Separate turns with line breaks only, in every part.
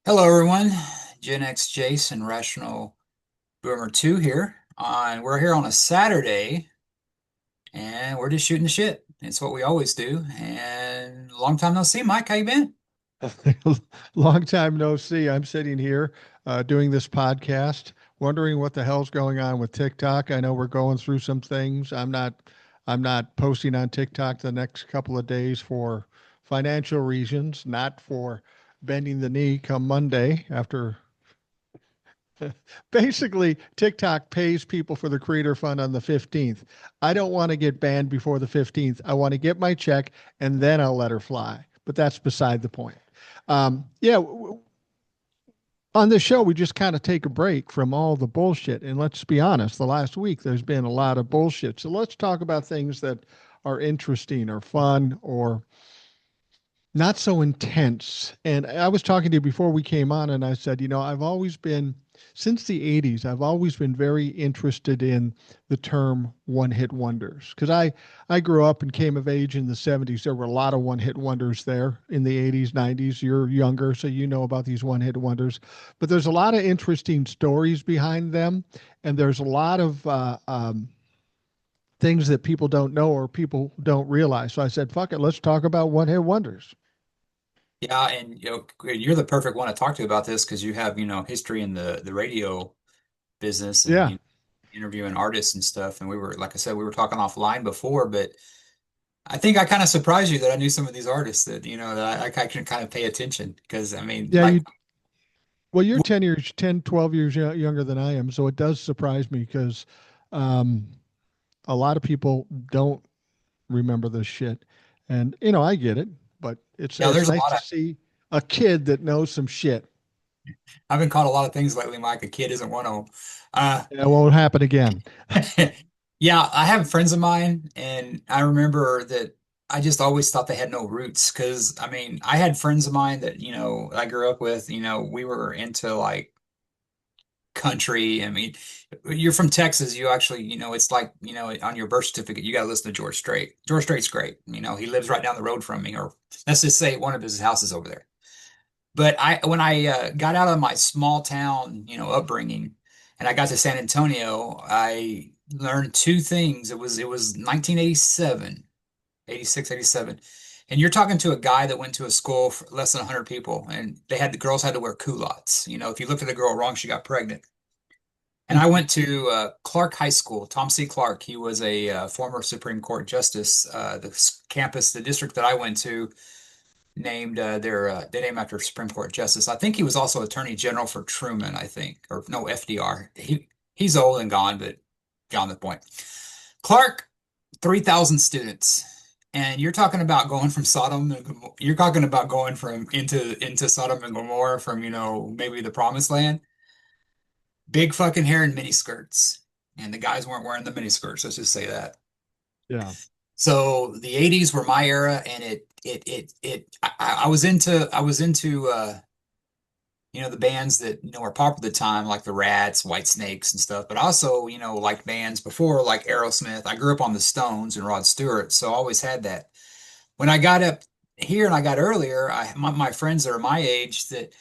Hello, everyone. Gen X Jace and Rational Boomer 2 here. We're here on a Saturday and we're just shooting the shit. It's what we always do. And long time no see, Mike. How you been?
Long time no see. I'm sitting here doing this podcast, wondering what the hell's going on with TikTok. I know we're going through some things. I'm not posting on TikTok the next couple of days for financial reasons, not for bending the knee come Monday after basically TikTok pays people for the creator fund on the 15th. I don't want to get banned before the 15th. I want to get my check and then I'll let her fly. But that's beside the point. Yeah, on this show, we just kind of take a break from all the bullshit. And let's be honest, the last week there's been a lot of bullshit. So let's talk about things that are interesting or fun or not so intense. And I was talking to you before we came on, and I said, I've always been, since the 80s, I've always been very interested in the term one hit wonders. Because I grew up and came of age in the 70s. There were a lot of one hit wonders there in the 80s, 90s. You're younger, so you know about these one hit wonders. But there's a lot of interesting stories behind them. And there's a lot of, things that people don't know or people don't realize. So I said, fuck it, let's talk about one hit wonders.
Yeah, and you're the perfect one to talk to about this because you have, history in the radio business and
Yeah.
interviewing artists and stuff. And like I said, we were talking offline before, but I think I kind of surprised you that I knew some of these artists that, that I can kind of pay attention because I mean,
Yeah,
like,
well, you're 10 years, 10, 12 years younger than I am. So it does surprise me because um, a lot of people don't remember this shit. And, I get it, but it's
there's a
nice
lot
to
of
see a kid that knows some shit.
I've been called a lot of things lately, Mike. A kid isn't one of them.
It won't happen again.
Yeah, I have friends of mine, and I remember that I just always thought they had no roots because I mean, I had friends of mine that, I grew up with, we were into like country. I mean, you're from Texas, you actually, it's like, on your birth certificate, you got to listen to George Strait. George Strait's great. He lives right down the road from me, or let's just say one of his houses over there. But when I got out of my small town, upbringing, and I got to San Antonio, I learned two things. It was 1987, 86, 87. And you're talking to a guy that went to a school for less than 100 people, and the girls had to wear culottes. If you looked at a girl wrong, she got pregnant. And I went to Clark High School. Tom C. Clark, he was a former Supreme Court justice. The district that I went to they named after Supreme Court justice. I think he was also Attorney General for Truman, I think, or no, FDR. He's old and gone, but beyond the point. Clark, 3,000 students. And you're talking about going from you're talking about going from into Sodom and Gomorrah from, maybe the promised land. Big fucking hair and mini skirts. And the guys weren't wearing the mini skirts, let's just say that.
Yeah.
So the 80s were my era, and I was into the bands that were popular at the time, like the Rats, White Snakes, and stuff. But also, like bands before, like Aerosmith. I grew up on the Stones and Rod Stewart, so I always had that. When I got up here and I got earlier, my friends that are my age that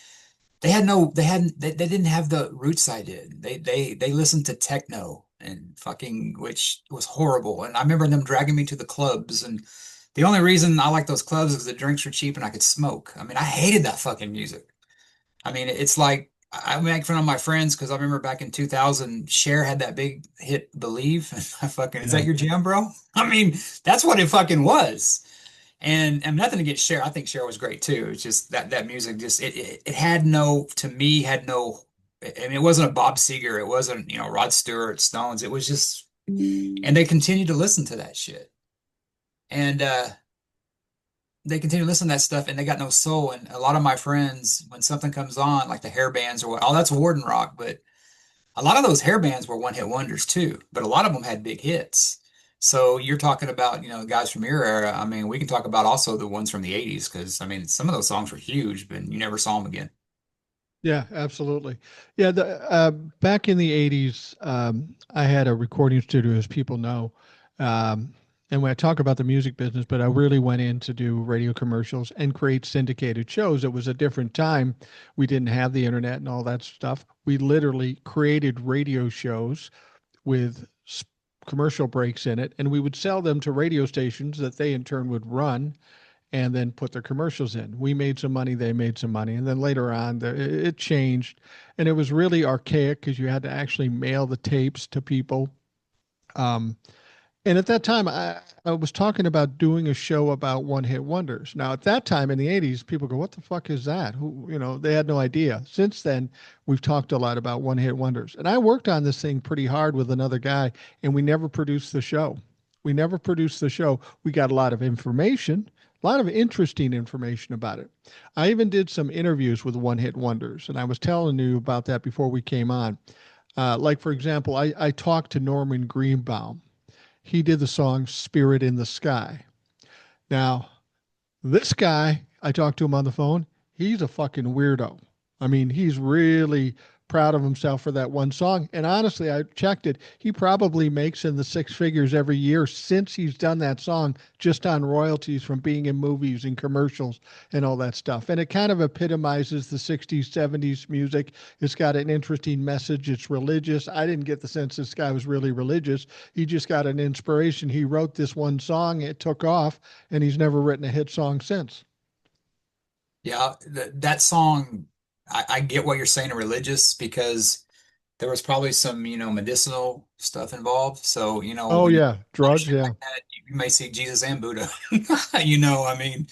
they didn't have the roots I did. They listened to techno and fucking, which was horrible. And I remember them dragging me to the clubs, and the only reason I liked those clubs is the drinks were cheap and I could smoke. I mean, I hated that fucking music. I mean, it's like I make fun of my friends because I remember back in 2000, Cher had that big hit "Believe." I fucking, is that
Yeah.
your jam, bro? I mean, that's what it fucking was. And nothing against Cher. I think Cher was great too. It's just that music just it had no, to me, had no. I mean, it wasn't a Bob Seger. It wasn't, Rod Stewart, Stones. It was just, and they continued to listen to that shit. And they continue to listen to that stuff, and they got no soul. And a lot of my friends, when something comes on, like the hair bands or what, oh, that's Warden Rock. But a lot of those hair bands were one hit wonders too. But a lot of them had big hits. So you're talking about, guys from your era. I mean, we can talk about also the ones from the 80s because I mean, some of those songs were huge, but you never saw them again.
Yeah, absolutely. Yeah, back in the 80s, I had a recording studio, as people know. Um, And when I talk about the music business, but I really went in to do radio commercials and create syndicated shows. It was a different time. We didn't have the internet and all that stuff. We literally created radio shows with commercial breaks in it, and we would sell them to radio stations that they in turn would run and then put their commercials in. We made some money, they made some money, and then later on, it changed, and it was really archaic because you had to actually mail the tapes to people. Um, and at that time, I was talking about doing a show about one hit wonders. Now, at that time in the 80s, people go, "What the fuck is that?" Who, they had no idea. Since then, we've talked a lot about one hit wonders. And I worked on this thing pretty hard with another guy, and we never produced the show. We never produced the show. We got a lot of information, a lot of interesting information about it. I even did some interviews with one hit wonders, and I was telling you about that before we came on. Like, for example, I talked to Norman Greenbaum. He did the song Spirit in the Sky. Now, this guy, I talked to him on the phone. He's a fucking weirdo. I mean, he's really proud of himself for that one song. And honestly, I checked it. He probably makes in the six figures every year since he's done that song just on royalties from being in movies and commercials and all that stuff. And it kind of epitomizes the 60s, 70s music. It's got an interesting message. It's religious. I didn't get the sense this guy was really religious. He just got an inspiration. He wrote this one song, it took off, and he's never written a hit song since.
Yeah, that song, I get what you're saying, religious, because there was probably some, medicinal stuff involved. So,
Oh
when you
yeah,
on
drugs.
shit
Yeah,
like that, you may see Jesus and Buddha. I mean,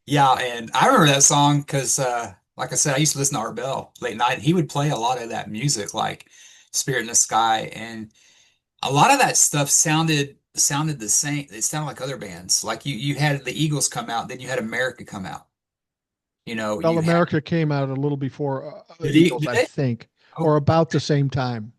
yeah, and I remember that song because, like I said, I used to listen to Art Bell late night, and he would play a lot of that music, like Spirit in the Sky, and a lot of that stuff sounded the same. It sounded like other bands. Like you had the Eagles come out, then you had America come out.
well,
You had
America came out a little before the
did
Eagles,
did
I
they?
think,
Oh,
or about the same time.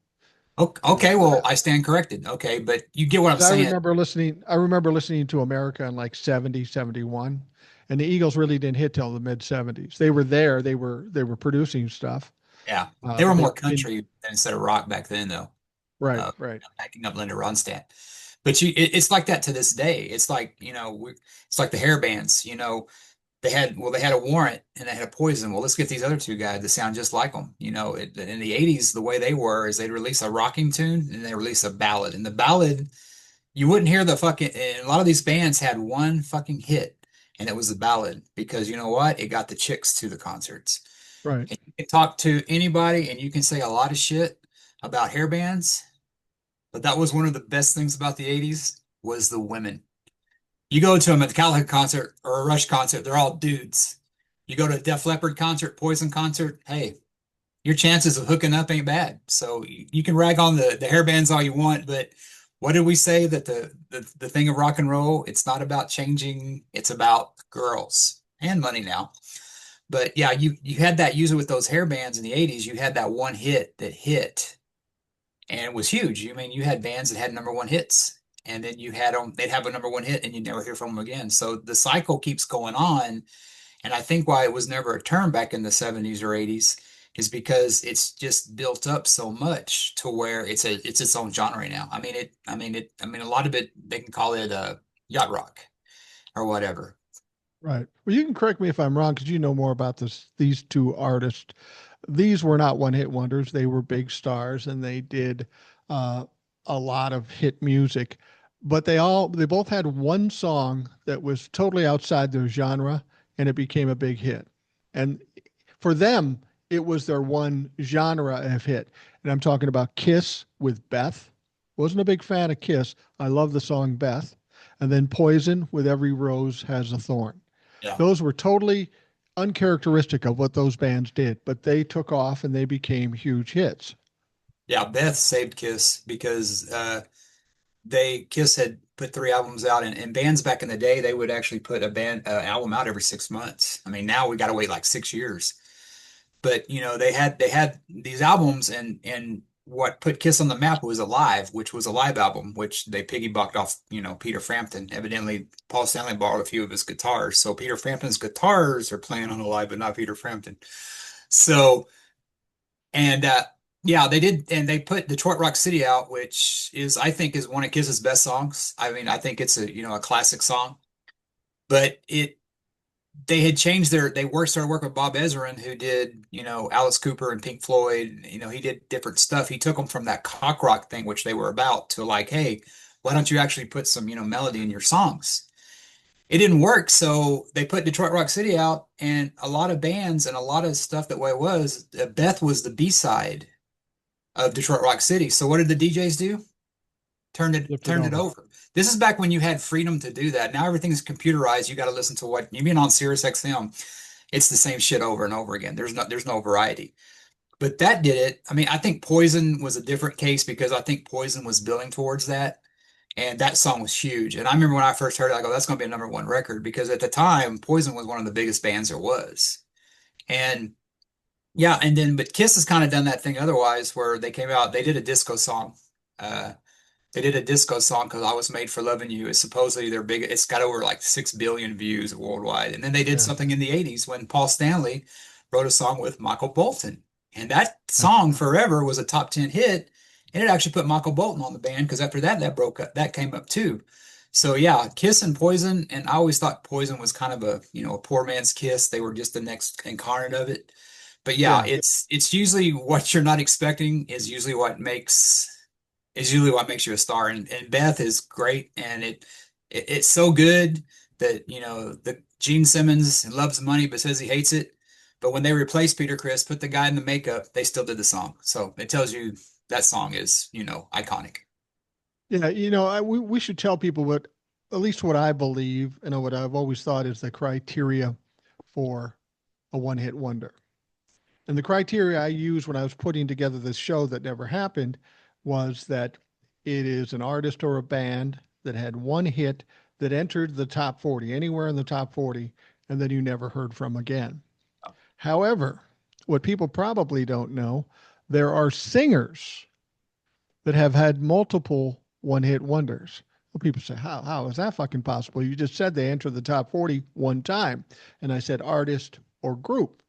okay. Well, I stand corrected. Okay, but you get what I'm
Because I
saying.
remember listening. I remember listening to America in like 70, 71, and the Eagles really didn't hit till the mid 70s. They were there. They were producing stuff,
Yeah, they were
but they
more
didn't.
country than instead of rock back then, though.
Right,
Uh,
right,
Backing up Linda Ronstadt. But it's like that to this day. It's like it's like the hair bands. They had a warrant and they had a poison. Well, let's get these other two guys to sound just like them. In the '80s, the way they were is they'd release a rocking tune and they release a ballad. And the ballad, you wouldn't hear the fucking. And a lot of these bands had one fucking hit, and it was the ballad because you know what? It got the chicks to the concerts.
right.
And you can talk to anybody and you can say a lot of shit about hair bands, but that was one of the best things about the '80s was the women. You go to them at the Metallica concert or a Rush concert, they're all dudes. You go to a Def Leppard concert, Poison concert, hey, your chances of hooking up ain't bad. So you can rag on the hair bands all you want, but what did we say that the thing of rock and roll, it's not about changing, it's about girls and money now. But yeah, you had that usually with those hair bands in the 80s, you had that one hit that hit and it was huge. You mean you had bands that had number one hits, and then you had them, they'd have a number one hit, and you'd never hear from them again. So the cycle keeps going on, and I think why it was never a term back in the '70s or '80s is because it's just built up so much to where it's its own genre now. I mean, a lot of it they can call it yacht rock or whatever.
Right. Well, you can correct me if I'm wrong because you know more about this. These two artists, these were not one-hit wonders. They were big stars, and they did uh, a lot of hit music. But they both had one song that was totally outside their genre, and it became a big hit. And for them, it was their one genre of hit. And I'm talking about Kiss with Beth. Wasn't a big fan of Kiss. I love the song Beth. And then Poison with Every Rose Has a Thorn.
Yeah.
Those were totally uncharacteristic of what those bands did, but they took off and they became huge hits.
Yeah, Beth saved Kiss because they Kiss had put three albums out, and bands back in the day they would actually put a band album out every 6 months. I mean, now we got to wait like 6 years. But they had these albums, and what put Kiss on the map was Alive, which was a live album, which they piggybacked off Peter Frampton. Evidently, Paul Stanley borrowed a few of his guitars, so Peter Frampton's guitars are playing on Alive, but not Peter Frampton. So and Yeah, they did, and they put Detroit Rock City out, which is I think is one of Kiss's best songs. I mean, I think it's a a classic song. But they had changed they started working with Bob Ezrin, who did Alice Cooper and Pink Floyd. He did different stuff. He took them from that cock rock thing, which they were about, to like, hey, why don't you actually put some melody in your songs? It didn't work, so they put Detroit Rock City out, and a lot of bands and a lot of stuff that way was Beth was the B-side of Detroit Rock City. So what did the DJs do?
Flipped it
Turned it
over.
over. This is back when you had freedom to do that. Now everything's computerized. You got to listen to what you mean on Sirius XM. It's the same shit over and over again. There's no variety. But that did it. I mean, I think Poison was a different case because I think Poison was building towards that. And that song was huge. And I remember when I first heard it, I go, that's going to be a number one record because at the time, Poison was one of the biggest bands there was. And yeah, and then, but Kiss has kind of done that thing otherwise where they came out, they did a disco song. Uh, they did a disco song because I Was Made for Loving You. It's supposedly their big, it's got over like 6 billion views worldwide. And then they did
Yeah.
something in the 80s when Paul Stanley wrote a song with Michael Bolton. And that song Forever was a top 10 hit. And it actually put Michael Bolton on the band because after that, that broke up, that came up too. So yeah, Kiss and Poison. And I always thought Poison was kind of a poor man's Kiss. They were just the next incarnate of it. But yeah,
Yeah.
it's usually what you're not expecting is usually what makes you a star. And Beth is great, and it's so good that the Gene Simmons loves money but says he hates it. But when they replaced Peter Criss, put the guy in the makeup, they still did the song. So it tells you that song is iconic.
Yeah. We should tell people what, at least what I believe, and what I've always thought is the criteria for a one hit wonder. And the criteria I used when I was putting together this show that never happened was that it is an artist or a band that had one hit that entered the top 40, anywhere in the top 40, and then you never heard from again. However, what people probably don't know, there are singers that have had multiple one hit wonders. Well, people say, how is that fucking possible? You just said they entered the top 40 one time. And I said artist or group.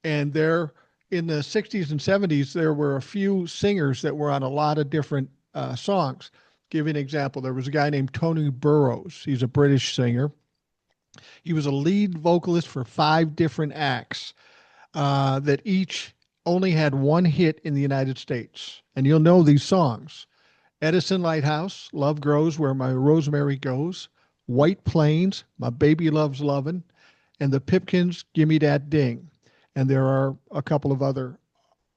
And there, in the 60s and 70s, there were a few singers that were on a lot of different songs. Give you an example. There was a guy named Tony Burrows. He's a British singer. He was a lead vocalist for 5 different acts that each only had one hit in the United States. And you'll know these songs: Edison Lighthouse, Love Grows Where My Rosemary Goes, White Plains, My Baby Loves Lovin', and the Pipkins, Gimme Dat Ding. And there are a couple of other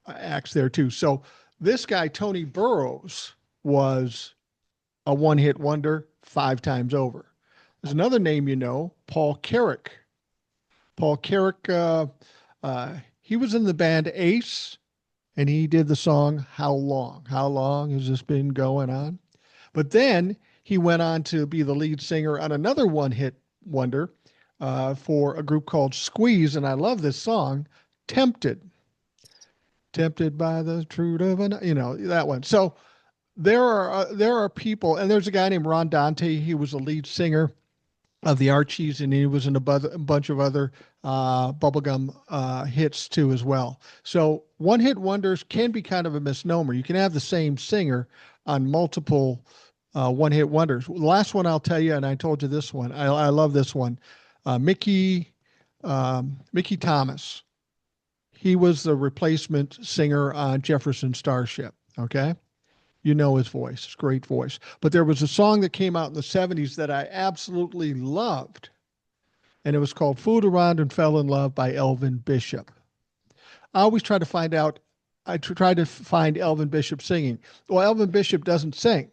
acts there too. So this guy, Tony Burrows, was a one hit wonder 5 times over. There's another name you know, Paul Carrick. Paul Carrick, he was in the band Ace, and he did the song How Long? How long has this been going on? But then he went on to be the lead singer on another one hit wonder for a group called Squeeze. And I love this song, Tempted. Tempted by the truth of that one. So there are people, and there's a guy named Ron Dante. He was the lead singer of the Archies, and he was in a bunch of other bubblegum hits too as well. So one hit wonders can be kind of a misnomer. You can have the same singer on multiple one hit wonders. The last one I'll tell you, and I told you this one. I love this one. Mickey Thomas. He was the replacement singer on Jefferson Starship. Okay. You know his voice, great voice. But there was a song that came out in the 70s that I absolutely loved, and it was called Fooled Around and Fell in Love by Elvin Bishop. I always try to find out, I try to find Elvin Bishop singing. Well, Elvin Bishop doesn't sing.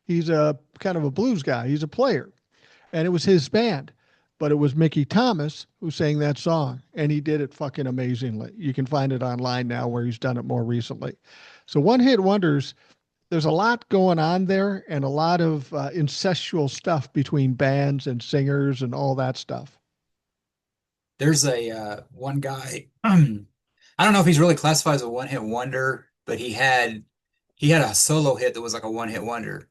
He's a kind of a blues guy, he's a player, and it was his band. But it was Mickey Thomas who sang that song, and he did it fucking amazingly. You can find it online now where he's done it more recently. So one hit wonders, there's a lot going on there and a lot of incestual stuff between bands and singers and all that stuff.
There's a one guy. I don't know if he's really classified as a one hit wonder, but he had a solo hit that was like a one hit wonder.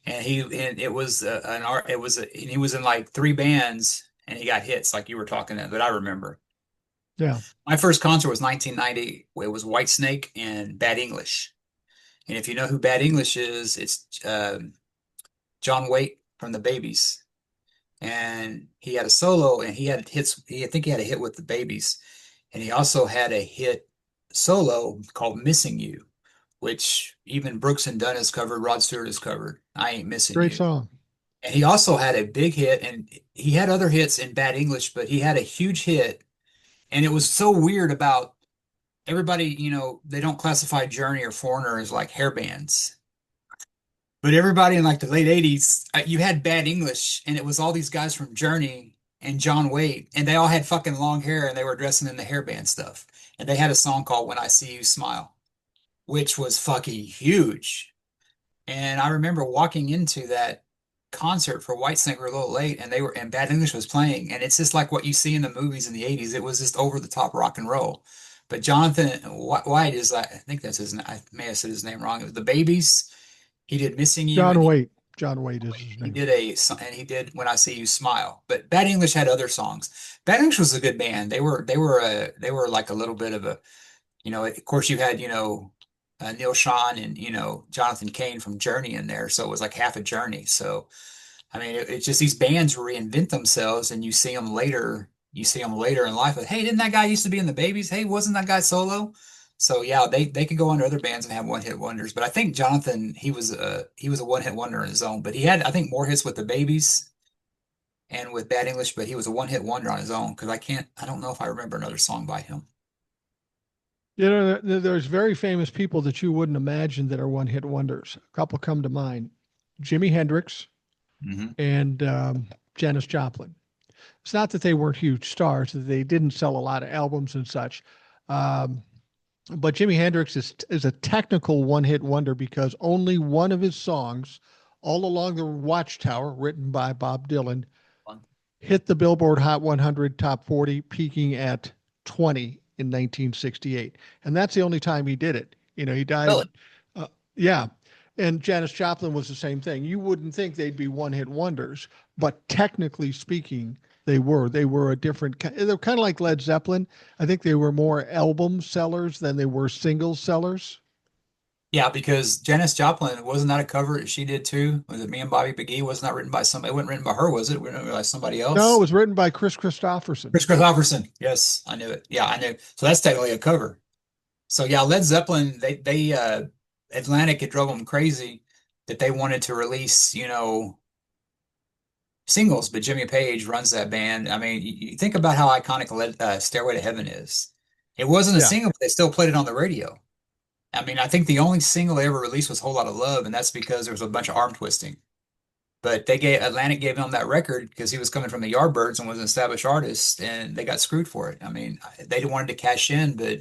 And it was an art. It was and he was in like 3 bands, and he got hits like you were talking that I remember.
Yeah.
My first concert was 1990. It was Whitesnake and Bad English. And if you know who Bad English is, it's John Waite from the Babies. And he had a solo, and he had hits. I think he had a hit with the Babies, and he also had a hit solo called "Missing You," which even Brooks and Dunn has covered. Rod Stewart has covered. I ain't missing
Great
you.
song.
And he also had a big hit, and he had other hits in Bad English, but he had a huge hit, and it was so weird about everybody. They don't classify Journey or Foreigner as like hair bands. But everybody in like the late 80s, you had Bad English, and it was all these guys from Journey and John Waite, and they all had fucking long hair and they were dressing in the hairband stuff. And they had a song called When I See You Smile, which was fucking huge. And I remember walking into that concert for Whitesnake. We were a little late, and Bad English was playing, and it's just like what you see in the movies in the 80s. It was just over the top rock and roll. But Jonathan White is, I think that's his name. I may have said his name wrong. It was the Babies. He did Missing You,
John
and
Waite. John Waite is his
he
name.
did he did When I See You Smile. But Bad English had other songs. Bad English was a good band. They were like a little bit of a, of course you had, Neil Schon and, Jonathan Cain from Journey in there. So it was like half a Journey. So I mean, it's just these bands reinvent themselves, and you see them later. You see them later in life. But hey, didn't that guy used to be in the Babies? Hey, wasn't that guy solo? So yeah, they could go under other bands and have one hit wonders. But I think Jonathan, he was a one hit wonder in his own. But he had, I think, more hits with the Babies and with Bad English. But he was a one hit wonder on his own, because I don't know if I remember another song by him.
You know, there's very famous people that you wouldn't imagine that are one hit wonders. A couple come to mind: Jimi Hendrix
Hmm.
and Janis Joplin. It's not that they weren't huge stars; that they didn't sell a lot of albums and such. Um, but Jimi Hendrix is a technical one hit wonder because only one of his songs, "All Along the Watchtower," written by Bob Dylan, hit the Billboard Hot 100 Top 40, peaking at 20 in 1968. And that's the only time he did it. You know, he died.
Really?
Yeah. And Janis Joplin was the same thing. You wouldn't think they'd be one hit wonders, but technically speaking, they were. They were a different, they're kind of like Led Zeppelin. I think they were more album sellers than they were single sellers.
Yeah, because Janis Joplin, wasn't that a cover that she did too? Was it Me and Bobby McGee? Wasn't that written by somebody? It wasn't written by her, was it? It was written by somebody
No, it
else?
was written by Chris Christopherson.
Chris Christopherson. Yes, I knew it. Yeah, I knew. So that's technically a cover. So yeah, Led Zeppelin, they Atlantic, it drove them crazy that they wanted to release, singles, but Jimmy Page runs that band. I mean, you think about how iconic Stairway to Heaven is. It wasn't a
Yeah.
single, but they still played it on the radio. I mean, I think the only single they ever released was Whole Lot of Love, and that's because there was a bunch of arm twisting. But Atlantic gave him that record because he was coming from the Yardbirds and was an established artist, and they got screwed for it. I mean, they wanted to cash in, but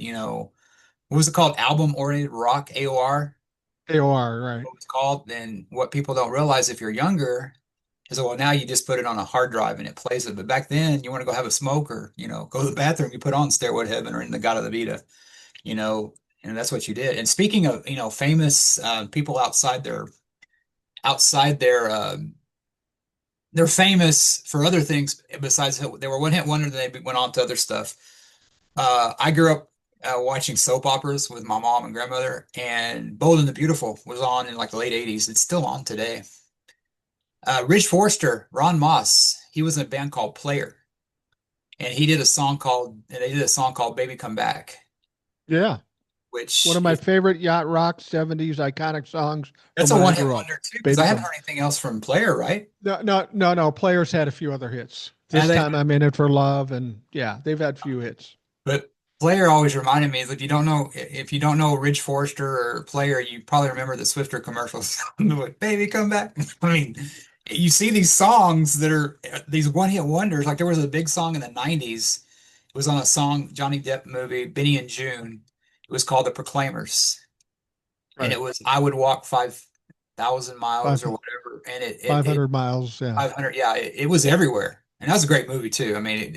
what was it called? Album oriented rock, AOR,
AOR, right.
what it's called. And what people don't realize if you're younger is, well, now you just put it on a hard drive and it plays it. But back then, you want to go have a smoke or, go to the bathroom, you put on Stairway to Heaven or In the God of the Vita, you know, and that's what you did. And speaking of, famous people outside their they're famous for other things besides they were one hit wonder, then they went on to other stuff. I grew up watching soap operas with my mom and grandmother, and Bold and the Beautiful was on in like the late 80s. It's still on today. Rich Forster, Ron Moss, he was in a band called Player, and they did a song called Baby Come Back,
Yeah. One
which
of my
is
favorite yacht rock 70s iconic songs from
that's a
when I
one hit
grew up.
wonder too, because I
Baby
haven't
Come.
heard anything else from Player, right?
No, no, no, no. Players had a few other hits.
Yeah,
This time I'm in it for love, and yeah, they've had few hits.
but Player always reminded me, if you don't know Ridge Forrester or Player, you probably remember the Swifter commercials. Like, Baby, come back. I mean, you see these songs that are these one-hit wonders. Like there was a big song in the 90s. It was on a song Johnny Depp movie, Benny and June. It was called The Proclaimers. And
Right.
it was I would walk 5,000 miles
Five,
or whatever. And it
500 miles. Yeah.
500, yeah, it was everywhere. And that was a great movie too. I mean,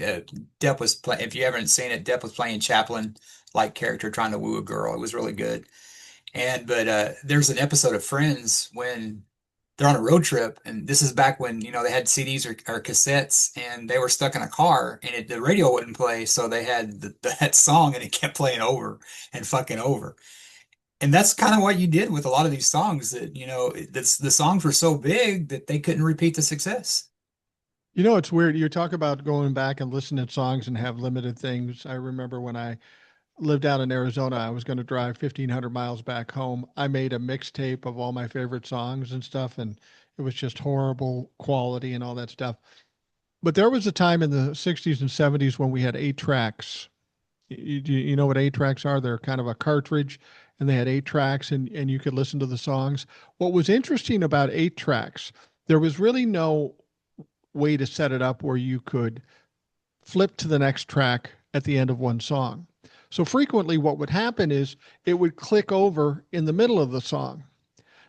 Depp was playing, if you haven't seen it, Depp was playing Chaplin like character trying to woo a girl. It was really good. But there's an episode of Friends when they're on a road trip, and this is back when, they had CDs or cassettes, and they were stuck in a car, and the radio wouldn't play, so they had that song, and it kept playing over and fucking over. And that's kind of what you did with a lot of these songs that, the songs were so big that they couldn't repeat the success.
You know, it's weird. You talk about going back and listening to songs and have limited things. I remember when I lived out in Arizona, I was going to drive 1,500 miles back home. I made a mixtape of all my favorite songs and stuff, and it was just horrible quality and all that stuff. But there was a time in the 60s and 70s when we had 8 tracks. You know what 8 tracks are? They're kind of a cartridge, and they had 8 tracks, and you could listen to the songs. What was interesting about 8 tracks, there was really no way to set it up where you could flip to the next track at the end of one song. So frequently, what would happen is it would click over in the middle of the song.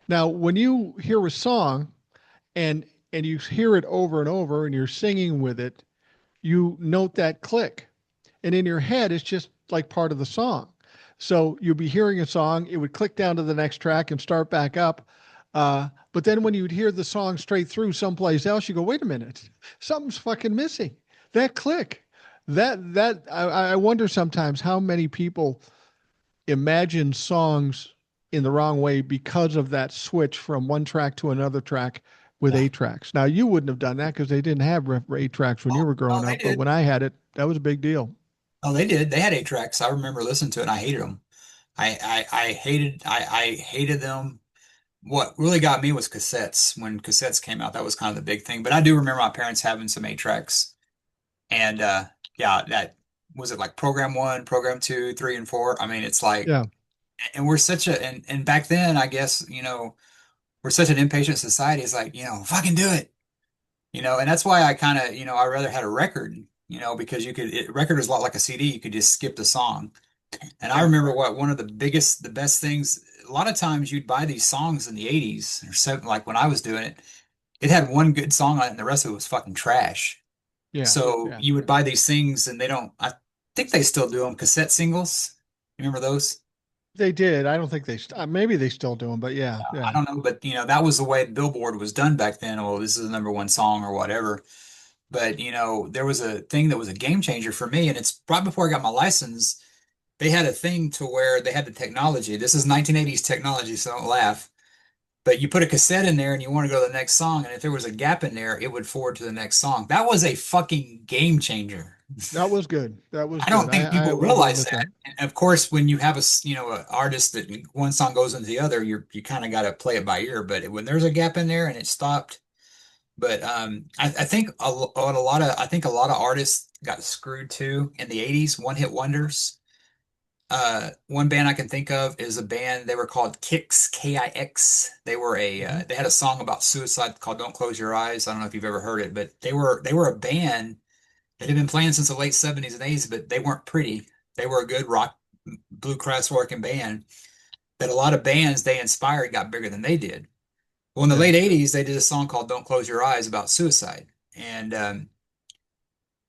Now, when you hear a song and you hear it over and over and you're singing with it, you note that click. And in your head, it's just like part of the song. So you'd be hearing a song, it would click down to the next track and start back up. But then when you'd hear the song straight through someplace else, you go, wait a minute, something's fucking missing. That click. I wonder sometimes how many people imagine songs in the wrong way because of that switch from one track to another track with
Yeah.
8 tracks. Now you wouldn't have done that because they didn't have 8 tracks when you
Oh,
were
no,
growing
they
up, but
did.
when I had it, that was a big deal.
Oh, they did. They had 8 tracks. I remember listening to it, and I hated them. I hated them. What really got me was cassettes. When cassettes came out, that was kind of the big thing. But I do remember my parents having some 8 tracks. And yeah, that was it, like program one, program two, three, and four. I mean, it's like,
Yeah.
and we're such a, and back then, I guess, we're such an impatient society. It's like, fucking do it, and that's why I kind of, I rather had a record, because record is a lot like a CD. You could just skip the song. And I
Right.
remember what one of the best things, a lot of times you'd buy these songs in the 80s or something, like when I was doing it, it had one good song on it and the rest of it was fucking trash.
Yeah.
So
Yeah.
you would buy these things and I think they still do them, cassette singles. You remember those?
They did. I don't think maybe they still do them, but yeah.
I
Yeah.
don't know, but that was the way Billboard was done back then. Well, this is the number one song or whatever. But there was a thing that was a game changer for me, and it's right before I got my license. They had a thing to where they had the technology. This is 1980s technology, so don't laugh. But you put a cassette in there and you want to go to the next song, and if there was a gap in there, it would forward to the next song. That was a fucking game changer.
That was good. That was
I
good.
don't think
I
people
will
realize
admit
that.
that.
And of course, when you have an artist that one song goes into the other, you kind of got to play it by ear. But when there's a gap in there and it stopped, but I think I think a lot of artists got screwed too in the 80s, one hit wonders. One band I can think of is a band, they were called Kix, Kix.
Mhm.
They had a song about suicide called Don't Close Your Eyes. I don't know if you've ever heard it, but they were a band that had been playing since the late 70s and 80s, but they weren't pretty. They were a good rock bluegrass working band that a lot of bands they inspired got bigger than they did. Well, in the
Yeah.
late 80s, they did a song called Don't Close Your Eyes about suicide. And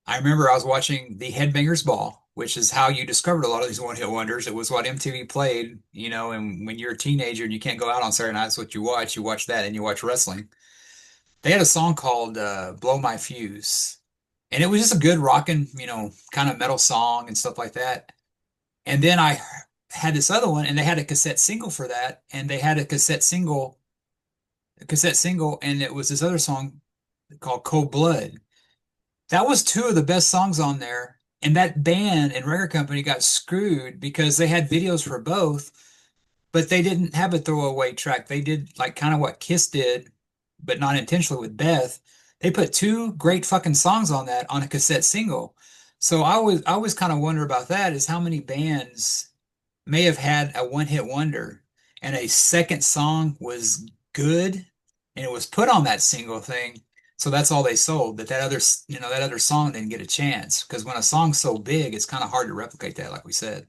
I remember I was watching the Headbangers Ball, which is how you discovered a lot of these one hit wonders. It was what MTV played, and when you're a teenager and you can't go out on Saturday nights, what you watch that and you watch wrestling. They had a song called Blow My Fuse. And it was just a good rocking, kind of metal song and stuff like that. And then I had this other one, and they had a cassette single for that, and they had a cassette single, and it was this other song called Cold Blood. That was two of the best songs on there. And that band and record company got screwed because they had videos for both, but they didn't have a throwaway track. They did like kind of what Kiss did, but not intentionally with Beth. They put two great fucking songs on that on a cassette single. So I always kind of wonder about that, is how many bands may have had a one hit wonder and a second song was good and it was put on that single thing. So that's all they sold. That other song didn't get a chance, because when a song's so big, it's kind of hard to replicate that, like we said.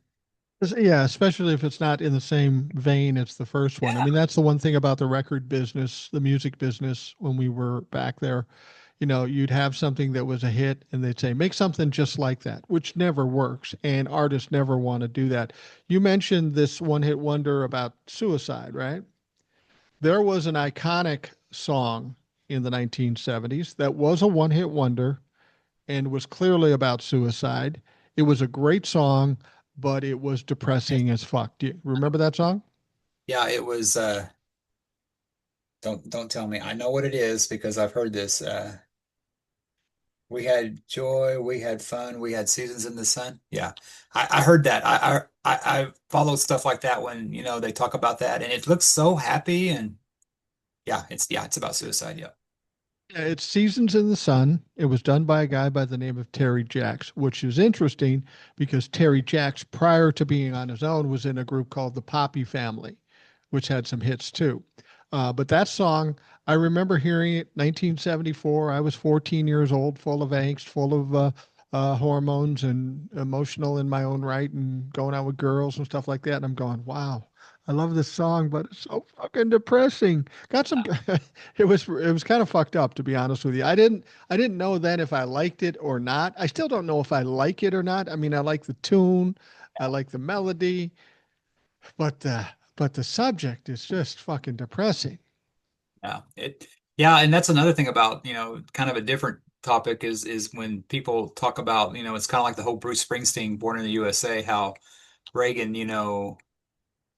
Yeah, especially if it's not in the same vein as the first one. I
Yeah.
mean, that's the one thing about the record business, the music business, when we were back there. You'd have something that was a hit and they'd say, make something just like that, which never works. And artists never want to do that. You mentioned this one hit wonder about suicide, right? There was an iconic song in the 1970s that was a one hit wonder and was clearly about suicide. It was a great song, but it was depressing as fuck. Do you remember that song?
Yeah, it was don't tell me. I know what it is because I've heard this. We had joy, we had fun, we had seasons in the sun. Yeah. I heard that. I follow stuff like that when, they talk about that and it looks so happy and it's about suicide. Yeah.
Yeah, it's Seasons in the Sun. It was done by a guy by the name of Terry Jacks, which is interesting because Terry Jacks, prior to being on his own, was in a group called the Poppy Family, which had some hits too. But that song, I remember hearing it 1974. I was 14 years old, full of angst, full of hormones and emotional in my own right, and going out with girls and stuff like that. And I'm going, wow, I love this song, but it's so fucking depressing. Got some. It was kind of fucked up, to be honest with you. I didn't know then if I liked it or not. I still don't know if I like it or not. I mean, I like the tune, I like the melody, but the subject is just fucking depressing.
Yeah. Yeah, and that's another thing about, kind of a different topic is when people talk about, it's kind of like the whole Bruce Springsteen Born in the USA, how Reagan,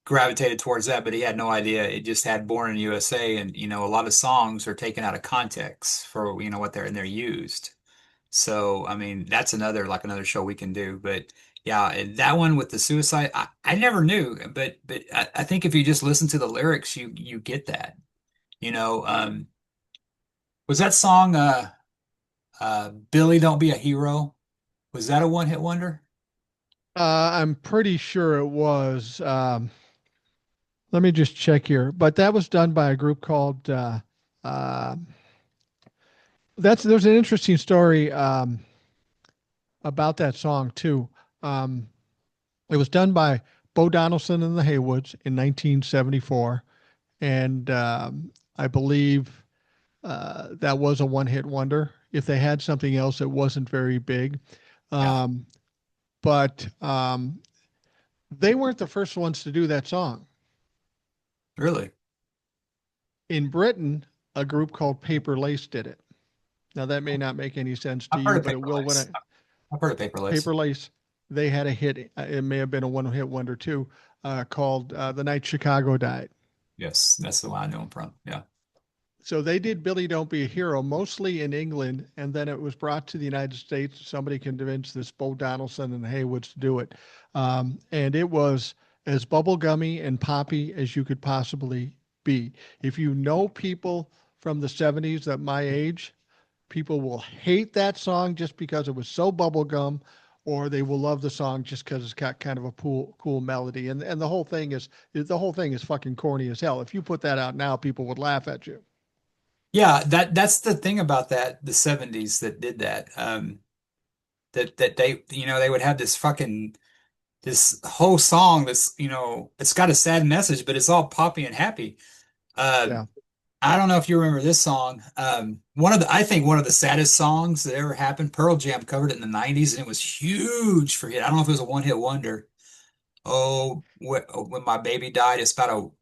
gravitated towards that, but he had no idea it just had Born in the USA, and a lot of songs are taken out of context for what they're used. So I mean that's another show we can do. But yeah, and that one with the suicide, I never knew, but I think if you just listen to the lyrics, you get that. You know, was that song Billy Don't Be a Hero? Was that a one hit wonder?
I'm pretty sure it was. Let me just check here. But that was done by a group called. Uh, there's an interesting story about that song too. Um, it was done by Bo Donaldson and the Haywoods in 1974, and I believe that was a one-hit wonder. If they had something else, it wasn't very big,
Yeah,
um, but they weren't the first ones to do that song.
really.
In Britain, a group called Paper Lace did it. Now that may not make any sense to
I've heard
you,
of
but it
Paper
will when I
Lace. I've heard of Paper Lace.
Paper Lace. They had a hit. It may have been a one-hit wonder too, called "The Night Chicago Died."
Yes, that's the one I know him from. Yeah.
So they did Billy Don't Be a Hero mostly in England, and then it was brought to the United States. Somebody convinced this Bo Donaldson and Haywoods to do it. And it was as bubblegummy and poppy as you could possibly be. If you know people from the 70s that my age, people will hate that song just because it was so bubblegum, or they will love the song just because it's got kind of a cool melody. And the whole thing is fucking corny as hell. If you put that out now, people would laugh at you.
Yeah, that's the thing about the 70s that did that. That they, they would have this whole song that's, it's got a sad message, but it's all poppy and happy. Uh,
Yeah.
I don't know if you remember this song. I think one of the saddest songs that ever happened, Pearl Jam covered it in the 90s and it was huge for hit. I don't know if it was a one hit wonder. When my baby died, it's about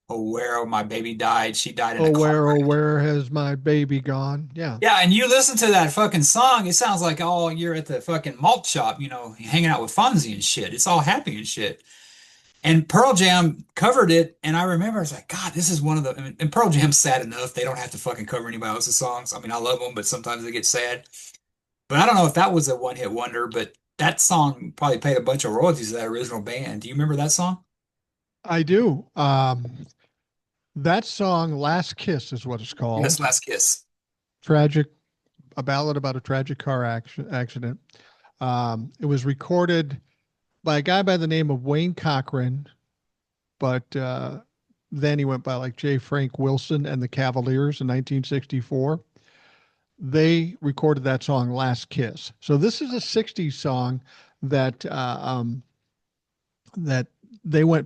where my baby died. She died in a car.
Oh, where has my baby gone? Yeah.
Yeah, and you listen to that fucking song, it sounds like, oh, you're at the fucking malt shop, hanging out with Fonzie and shit. It's all happy and shit. And Pearl Jam covered it, and I remember I was like, God, this is one of the. And Pearl Jam's sad enough; they don't have to fucking cover anybody else's songs. I mean, I love them, but sometimes they get sad. But I don't know if that was a one-hit wonder, but that song probably paid a bunch of royalties to that original band. Do you remember that song?
I do. That song, Last Kiss, is what it's
Yes,
called.
Last Kiss.
Tragic, a ballad about a tragic car accident. It was recorded by a guy by the name of Wayne Cochran, but then he went by like J. Frank Wilson and the Cavaliers in 1964. They recorded that song, Last Kiss. So this is a 60s song that that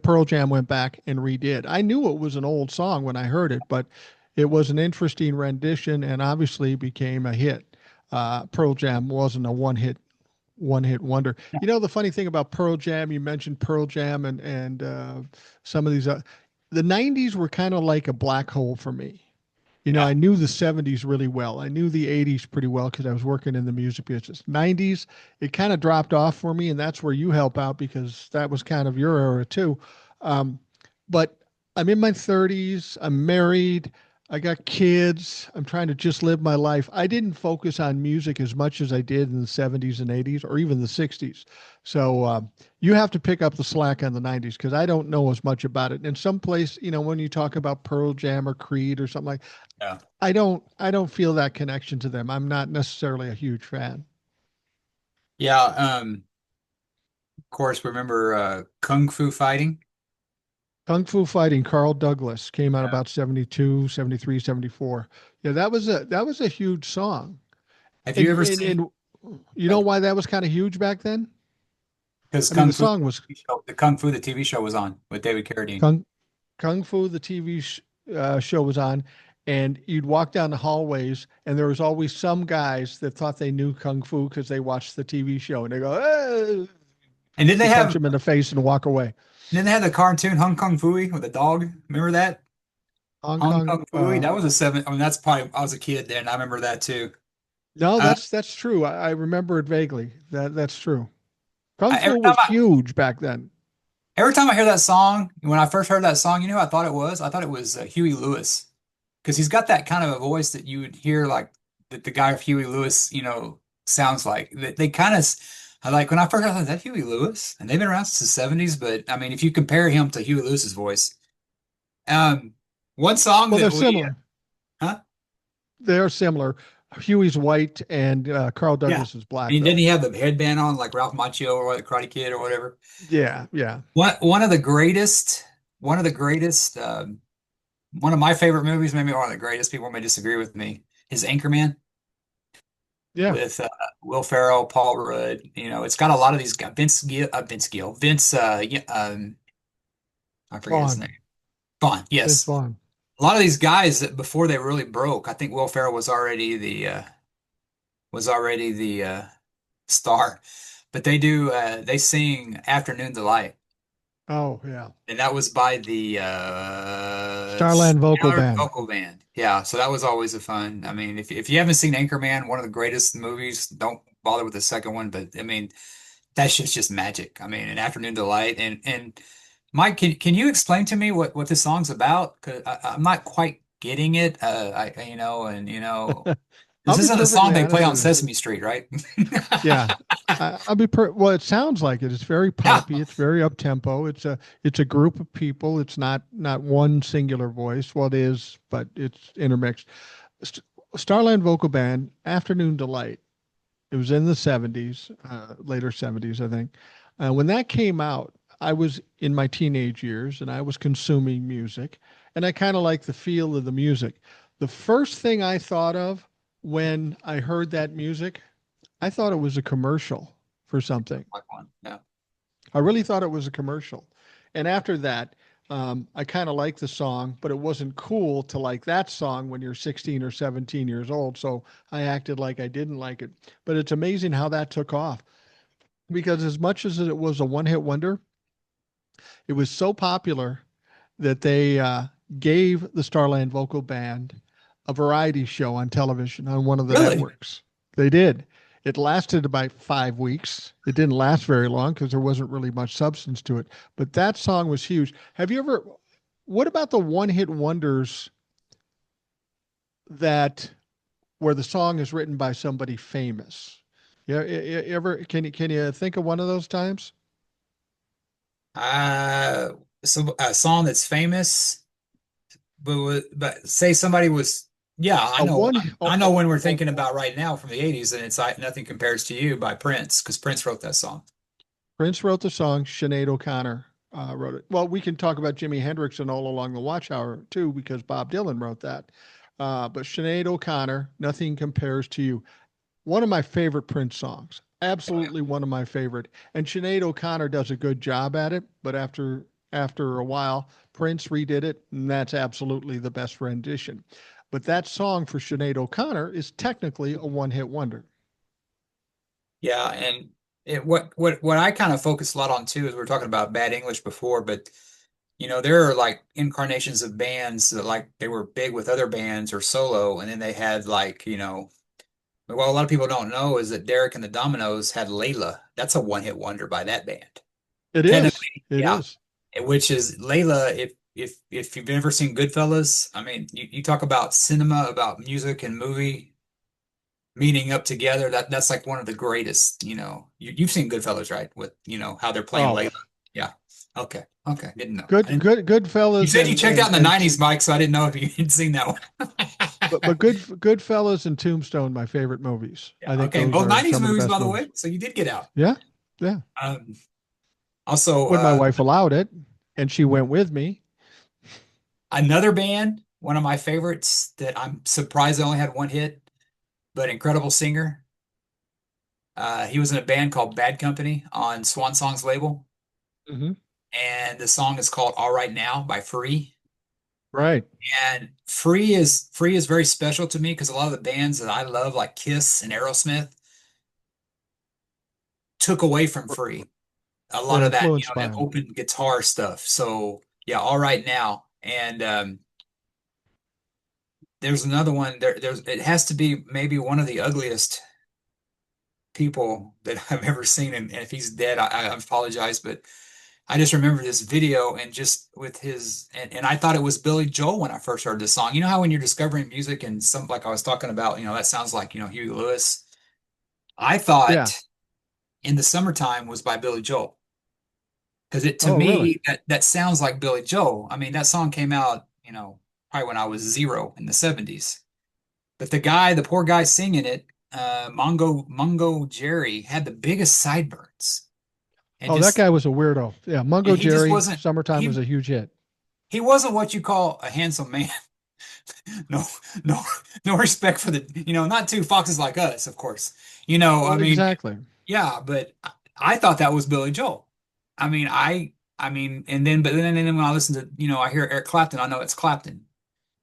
Pearl Jam went back and redid. I knew it was an old song when I heard it, but it was an interesting rendition and obviously became a hit. Pearl Jam wasn't a one hit wonder. You know the funny thing about Pearl Jam, you mentioned Pearl Jam and some of these the 90s were kind of like a black hole for me. You know,
Yeah.
I knew the 70s really well. I knew the 80s pretty well because I was working in the music business. 90s, it kind of dropped off for me, and that's where you help out because that was kind of your era too. Um, but I'm in my 30s, I'm married, I got kids, I'm trying to just live my life. I didn't focus on music as much as I did in the 70s and 80s or even the 60s. So you have to pick up the slack on the 90s because I don't know as much about it. In some place, you know, when you talk about Pearl Jam or Creed or something like,
Yeah.
I don't feel that connection to them. I'm not necessarily a huge fan.
Yeah. Of course, remember Kung Fu Fighting?
Kung Fu Fighting, Carl Douglas came out
Yeah.
about 72, 73, 74. Yeah, that was a huge song.
Have you
And
ever
and
seen?
and you know why that was kind of huge back then?
Because
I mean,
Kung
the
Fu,
song was
The Kung Fu, the TV show was on with David Carradine.
Kung Kung Fu, the show was on, and you'd walk down the hallways, and there was always some guys that thought they knew Kung Fu because they watched the TV show, and they go, "Eh,"
And
you punch him in the face and walk away.
then they had the cartoon Hong Kong Phooey with the dog. Remember that?
Hong
Hong
Kong.
Kong Phooey. That was a seven. I mean, that's probably I was a kid then. I remember that too.
No,
Uh,
that's true. I remember it vaguely. That's true. Kung Fu
every
was huge back then.
every time I hear that song, when I first heard that song, you know who I thought it was? I thought it was Huey Lewis because he's got that kind of a voice that you would hear like that the guy of Huey Lewis, sounds like. They kind of, I like when I first heard, I thought, is that Huey Lewis? And they've been around since the 70s, but I mean, if you compare him to Huey Lewis's voice, um, one song
Well, they're
that we,
similar.
huh?
They're similar. Huey's white and Carl
Yeah.
Douglas is
I
black,
mean, didn't
though.
he have the headband on like Ralph Macchio or what, the Karate Kid or whatever?
Yeah, yeah,
One of the greatest, one of the greatest, one of my favorite movies, maybe one of the greatest. People may disagree with me. Is Anchorman
yeah.
with Will Ferrell, Paul Rudd. It's got a lot of these guys. Vince. I forget his name.
Vaughn,
Vaughn.
Vince
Yes,
Vaughn.
a lot of these guys that before they really broke. I think Will Ferrell was already the star, but they sing "Afternoon Delight."
Oh, yeah.
And that was by the
Starland Vocal
Stallard
Band.
Vocal Band. Yeah, so that was always a fun. I mean, if you haven't seen Anchorman, one of the greatest movies, don't bother with the second one. But I mean, that shit's just magic. I mean, an afternoon delight. And Mike, can you explain to me what this song's about? Because I'm not quite getting it. This
I'll be
isn't a song
perfectly
they play
honest
on
with you.
Sesame Street, right?
Yeah. Well, it sounds like it. It's very
Yeah.
poppy. It's very up tempo. It's a group of people. It's not one singular voice. Well, it is, but it's intermixed. St- Starland Vocal Band, Afternoon Delight. It was in the 70s, later 70s, I think. When that came out, I was in my teenage years and I was consuming music, and I kind of like the feel of the music. The first thing I thought of when I heard that music, I thought it was a commercial for something.
Like one. Yeah.
I really thought it was a commercial. And after that, I kind of liked the song, but it wasn't cool to like that song when you're 16 or 17 years old. So I acted like I didn't like it. But it's amazing how that took off because as much as it was a one hit wonder, it was so popular that they gave the Starland Vocal Band a variety show on television on one of the
Really?
networks. They did. It lasted about 5 weeks. It didn't last very long because there wasn't really much substance to it. But that song was huge. Have you ever, what about the one hit wonders that where the song is written by somebody famous? Yeah, can you think of one of those times?
Uh, so a song that's famous. But say somebody was, yeah, I
A
know.
one
I
oh,
know
oh,
when we're
oh,
thinking about right now from the 80s, and it's like Nothing Compares to You by Prince, because Prince wrote that song.
Prince wrote the song. Sinead O'Connor wrote it. Well, we can talk about Jimi Hendrix and All Along the Watchtower too, because Bob Dylan wrote that. But Sinead O'Connor, Nothing Compares to You. One of my favorite Prince songs.
Oh, yeah.
Absolutely one of my favorite. And Sinead O'Connor does a good job at it, but after a while, Prince redid it, and that's absolutely the best rendition. But that song for Sinead O'Connor is technically a one-hit wonder.
Yeah, and what I kind of focus a lot on too is we were talking about bad English before, but there are like incarnations of bands that like they were big with other bands or solo, and then they had like, what a lot of people don't know is that Derek and the Dominoes had Layla. That's a one-hit wonder by that band.
It is.
Technically,
It
yeah.
is.
Which is Layla, if you've ever seen Goodfellas, I mean, you talk about cinema, about music and movie meeting up together. That's like one of the greatest, you've seen Goodfellas, right? With, how they're playing
Oh,
Layla. Yeah. Okay. Okay. Didn't know. I didn't.
good
You
fellas
said you checked out in the
and
90s, Mike, so I didn't know if you had seen that one.
but good fellas and Tombstone, my favorite movies.
Yeah.
I think
Okay.
those
Both
are
90s
some of the
movies,
best
by the
movies.
way. So you did get out.
Yeah. Yeah.
Um, also,
When my wife allowed it and she went with me.
another band, one of my favorites that I'm surprised they only had one hit, but incredible singer. He was in a band called Bad Company on Swan Song's label,
Hmm.
and the song is called "All Right Now" by Free.
Right.
And Free is very special to me because a lot of the bands that I love, like Kiss and Aerosmith, took away from Free. A lot
Were
of that,
influenced by
that
him.
open guitar stuff. So yeah, "All Right Now," and there's another one. There's it has to be maybe one of the ugliest people that I've ever seen, and if he's dead, I apologize, but I just remember this video and just with his and I thought it was Billy Joel when I first heard this song. You know how when you're discovering music and some like I was talking about, that sounds like, Huey Lewis. I
Yeah.
thought In the Summertime was by Billy Joel. Because it to
Oh, really?
me that sounds like Billy Joel. I mean, that song came out, probably when I was 0 in the 70s. But the poor guy singing it, Mungo Jerry, had the biggest sideburns. And
Oh, that
just
guy was a weirdo. Yeah.
and
Mungo
he just
Jerry,
wasn't
Summertime was
he
a huge hit.
he wasn't what you call a handsome man. No, no, no respect for not two foxes like us, of course. I
Well,
mean,
exactly.
yeah, but I thought that was Billy Joel. I mean, and then when I listen to, I hear Eric Clapton, I know it's Clapton.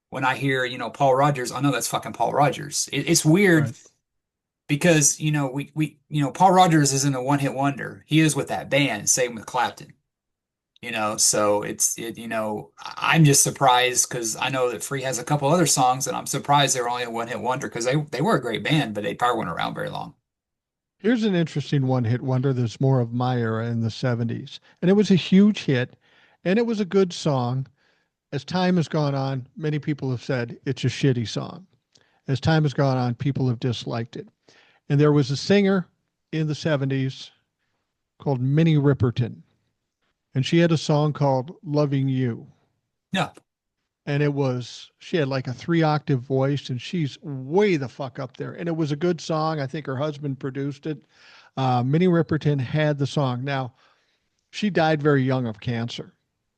When I hear, Paul Rogers, I know that's fucking Paul Rogers. It's weird
Right.
because, Paul Rogers isn't a one-hit wonder. He is with that band, same with Clapton. So I'm just surprised because I know that Free has a couple other songs, and I'm surprised they're only a one-hit wonder because they were a great band, but they probably weren't around very long.
Here's an interesting one hit wonder that's more of my era in the 70s. And it was a huge hit and it was a good song. As time has gone on, many people have said it's a shitty song. As time has gone on, people have disliked it. And there was a singer in the 70s called Minnie Riperton, and she had a song called Loving You.
Yeah,
And she had like a 3 octave voice, and she's way the fuck up there. And it was a good song. I think her husband produced it. Minnie Riperton had the song. Now, she died very young of cancer.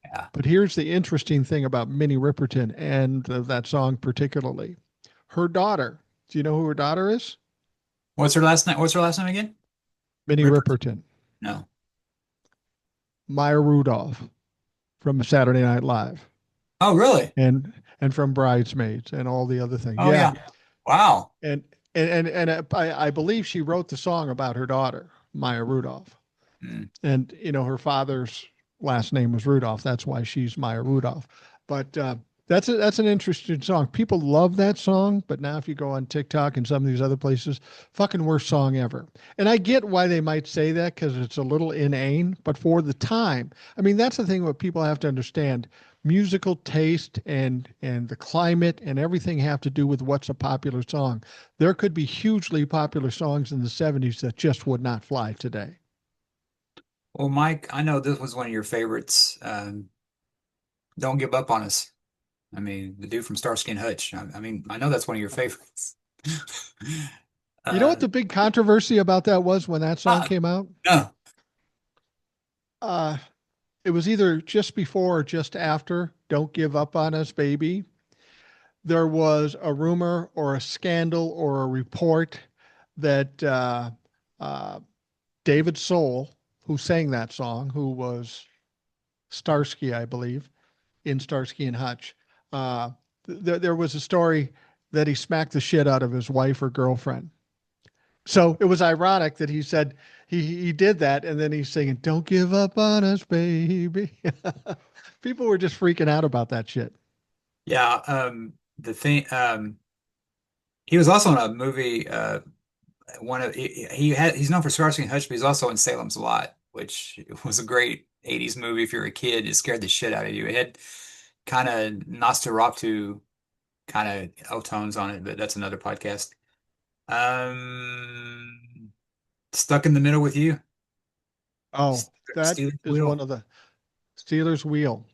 yeah.
But here's the interesting thing about Minnie Riperton and that song particularly. Her daughter, do you know who her daughter is?
What's her last name again?
Minnie
Ripper.
Riperton,
No.
Maya Rudolph from Saturday Night Live,
Oh, really?
and from Bridesmaids and all the other things.
Oh,
Yeah,
yeah. Wow.
and I believe she wrote the song about her daughter, Maya Rudolph.
Mm.
And her father's last name was Rudolph. That's why she's Maya Rudolph. But that's an interesting song. People love that song, but now if you go on TikTok and some of these other places, fucking worst song ever. And I get why they might say that because it's a little inane, but for the time, I mean that's the thing what people have to understand. Musical taste and the climate and everything have to do with what's a popular song. There could be hugely popular songs in the 70s that just would not fly today.
Well, Mike, I know this was one of your favorites. Don't Give Up on Us. I mean, the dude from Starsky and Hutch. I mean, I know that's one of your favorites.
You know what
Uh,
the big controversy about that was when that song
uh,
came out?
no.
Uh, it was either just before or just after Don't Give Up on Us, Baby. There was a rumor or a scandal or a report that uh, David Soul, who sang that song, who was Starsky, I believe, in Starsky and Hutch, there was a story that he smacked the shit out of his wife or girlfriend. So it was ironic that he said he did that, and then he's singing, "Don't give up on us, baby." People were just freaking out about that shit.
Yeah, the thing, he was also in a movie. He's known for Starsky and Hutch, but he's also in Salem's Lot, which was a great '80s movie. If you're a kid, it scared the shit out of you. It had kind of Nosferatu kind of tones on it, but that's another podcast. Stuck in the middle with you,
Oh, that
Steel's
is one
Wheel.
of the Steelers wheel.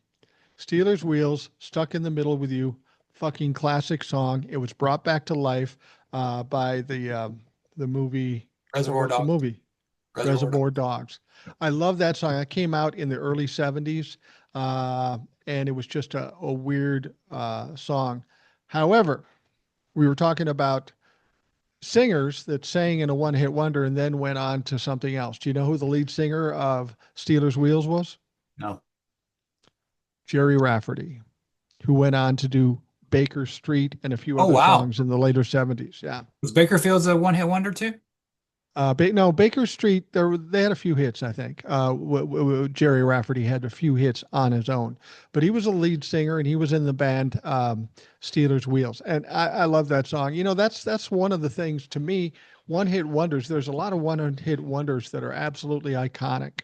Steelers wheels stuck in the middle with you. Fucking classic song. It was brought back to life by the movie. What
Reservoir
was the
Dogs.
movie?
Reservoir Dogs.
Reservoir Dogs. I love that song. It came out in the early 70s, and it was just a weird song. However, we were talking about singers that sang in a one hit wonder and then went on to something else. Do you know who the lead singer of Steelers Wheels was?
No.
Jerry Rafferty, who went on to do Baker Street and a few
Oh
other
wow.
songs in the later 70s. Yeah.
Was Bakerfield's a one-hit wonder too?
No, Baker Street. They had a few hits, I think. Jerry Rafferty had a few hits on his own, but he was a lead singer and he was in the band Steelers Wheels, and I love that song. You know, that's one of the things to me. One hit wonders. There's a lot of one hit wonders that are absolutely iconic.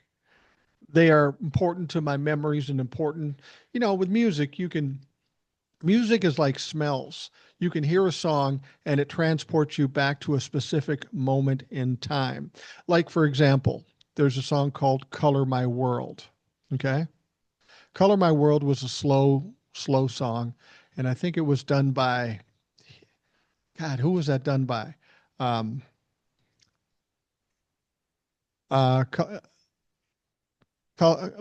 They are important to my memories and important. You know, with music, you can music is like smells. You can hear a song and it transports you back to a specific moment in time. Like, for example, there's a song called Color My World. Okay. Color My World was a slow song. And I think it was done by, God, who was that done by? Um, uh,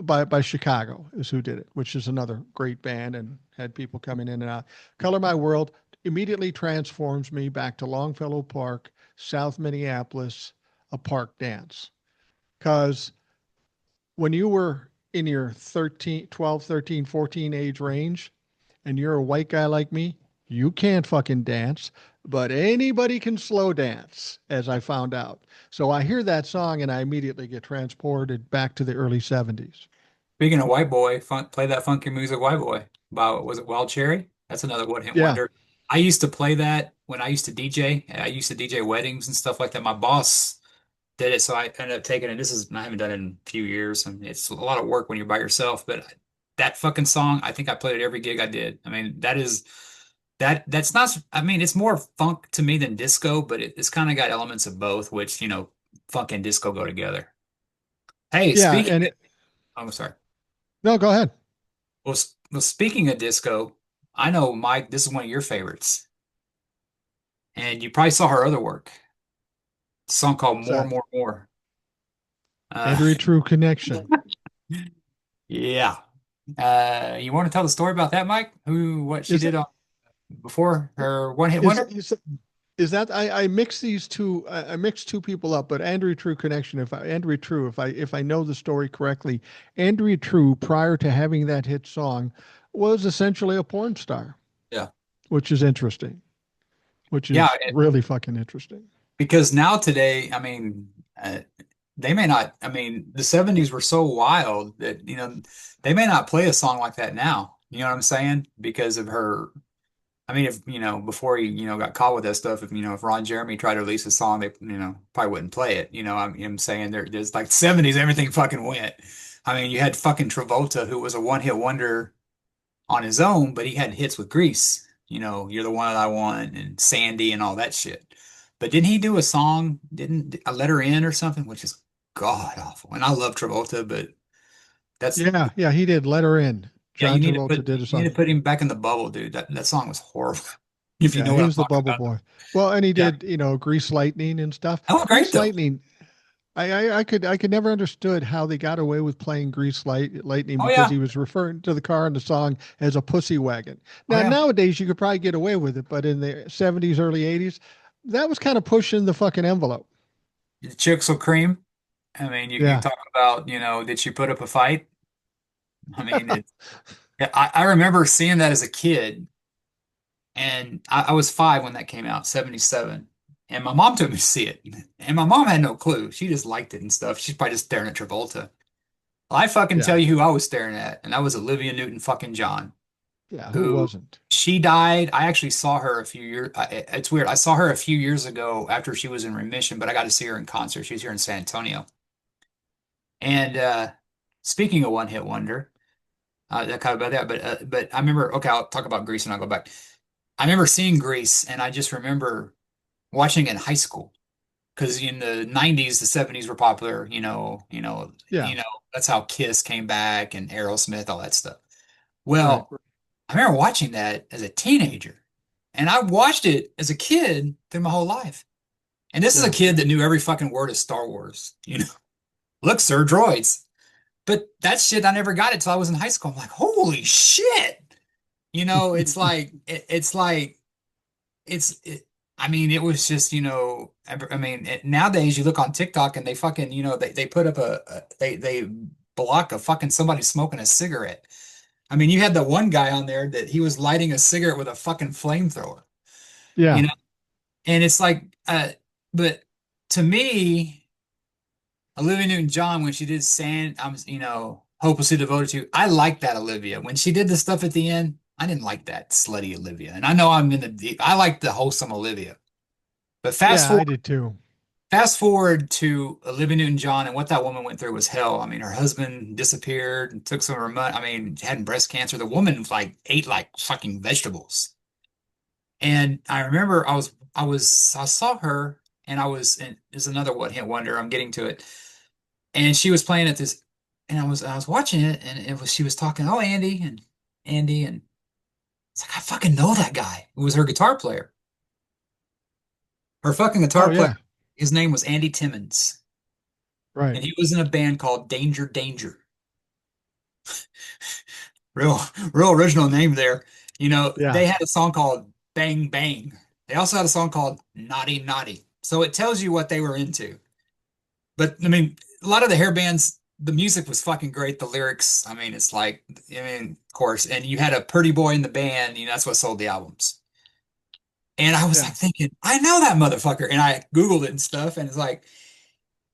by Chicago is who did it, which is another great band and had people coming in and out. Color My World immediately transforms me back to Longfellow Park, South Minneapolis, a park dance. Because when you were in your 13, 12, 13, 14 age range and you're a white guy like me, you can't fucking dance, but anybody can slow dance, as I found out. So I hear that song and I immediately get transported back to the early 70s.
Speaking of white boy, play that funky music, white boy. By was it Wild Cherry? That's another one hit
Yeah.
wonder. I used to play that when I used to DJ. I used to DJ weddings and stuff like that. My boss did it, so I ended up taking it. I haven't done it in a few years, and it's a lot of work when you're by yourself. But that fucking song, I think I played it every gig I did. I mean, that's not. I mean, it's more funk to me than disco, but it's kind of got elements of both, which funk and disco go together. Hey,
Yeah.
speaking. I'm sorry.
No, go ahead.
Well, speaking of disco, I know, Mike, this is one of your favorites, and you probably saw her other work, a song called More,
So,
More, More. Uh,
Andrea True Connection.
yeah. You want to tell the story about that, Mike? What she
Is
did
it,
before her one hit
is,
wonder?
is, is that I mix these two I mix two people up, but Andrea True Connection. If I Andrea True, if I know the story correctly, Andrea True prior to having that hit song was essentially a porn star,
Yeah.
which is interesting. Which
Yeah,
is really fucking interesting.
because now today, I mean, they may not, I mean, the '70s were so wild that, they may not play a song like that now. You know what I'm saying? Because of her. I mean, if before he got caught with that stuff, if Ron Jeremy tried to release a song, they probably wouldn't play it. I'm saying there's like '70s, everything fucking went. I mean, you had fucking Travolta, who was a one-hit wonder on his own, but he had hits with Grease. You're the one that I want, and Sandy, and all that shit. But didn't he do a song? Didn't I Let Her In or something, which is god awful. And I love Travolta, but that's
Yeah, yeah, he did Let Her In.
yeah. You
John
need to
Travolta
put
did a
you need
song.
to put him back in the bubble, dude. That song was horrible. If you
Yeah,
know
he
what I'm
was the
talking
bubble
about.
boy. Well, and he
Yeah.
did, Grease Lightning and stuff.
That was great
Grease
though.
Lightning. I could never understood how they got away with playing Lightning
Oh
because
yeah.
he was referring to the car in the song as a pussy wagon.
Oh
Now
yeah.
nowadays you could probably get away with it, but in the 70s, early 80s, that was kind of pushing the fucking envelope.
The chicks will cream. I mean, you
Yeah.
talk about, did she put up a fight? I mean, yeah, I remember seeing that as a kid, and I was 5 when that came out, '77. And my mom took me to see it. And my mom had no clue. She just liked it and stuff. She's probably just staring at Travolta. Well, I fucking
Yeah.
tell you who I was staring at, and that was Olivia Newton fucking John,
Yeah. Who
who
wasn't?
she died. I actually saw her a few years. It's weird. I saw her a few years ago after she was in remission, but I got to see her in concert. She was here in San Antonio. And speaking of one hit wonder, that kind of about that. But I remember. Okay, I'll talk about Grease and I'll go back. I remember seeing Grease, and I just remember watching it in high school because in the 90s, the 70s were popular.
Yeah.
That's how Kiss came back and Aerosmith, all that stuff.
Right.
Well, I remember watching that as a teenager, and I watched it as a kid through my whole life. And this is a
Yeah.
kid that knew every fucking word of Star Wars. Look, sir, droids. But that shit, I never got it till I was in high school. I'm like, holy shit. It's like, I mean, it was just, I mean, nowadays you look on TikTok and they fucking, they put up they block a fucking somebody smoking a cigarette. I mean, you had the one guy on there that he was lighting a cigarette with a fucking flamethrower, you
Yeah.
know, and it's like, but to me, Olivia Newton-John, when she did Hopelessly Devoted to, I liked that Olivia. When she did the stuff at the end, I didn't like that slutty Olivia. And I know I like the wholesome Olivia. But
Yeah. I did too.
fast forward to Olivia Newton-John and what that woman went through was hell. I mean, her husband disappeared and took some of her money. I mean, had breast cancer. The woman like ate like fucking vegetables. And I remember I saw her and and there's another one hit wonder. I'm getting to it. And she was playing at this, and I was watching it, and she was talking, oh, Andy, and it's like I fucking know that guy. It was her guitar player. Her fucking
Oh
guitar player.
yeah.
His name was Andy Timmons,
Right.
and he was in a band called Danger Danger. Real, real original name there.
Yeah.
They had a song called Bang Bang. They also had a song called Naughty Naughty. So it tells you what they were into. But I mean, a lot of the hair bands, the music was fucking great. The lyrics, I mean, it's like, I mean, of course, and you had a pretty boy in the band, that's what sold the albums. And I was
Yeah.
like thinking, I know that motherfucker. And I Googled it and stuff, and it's like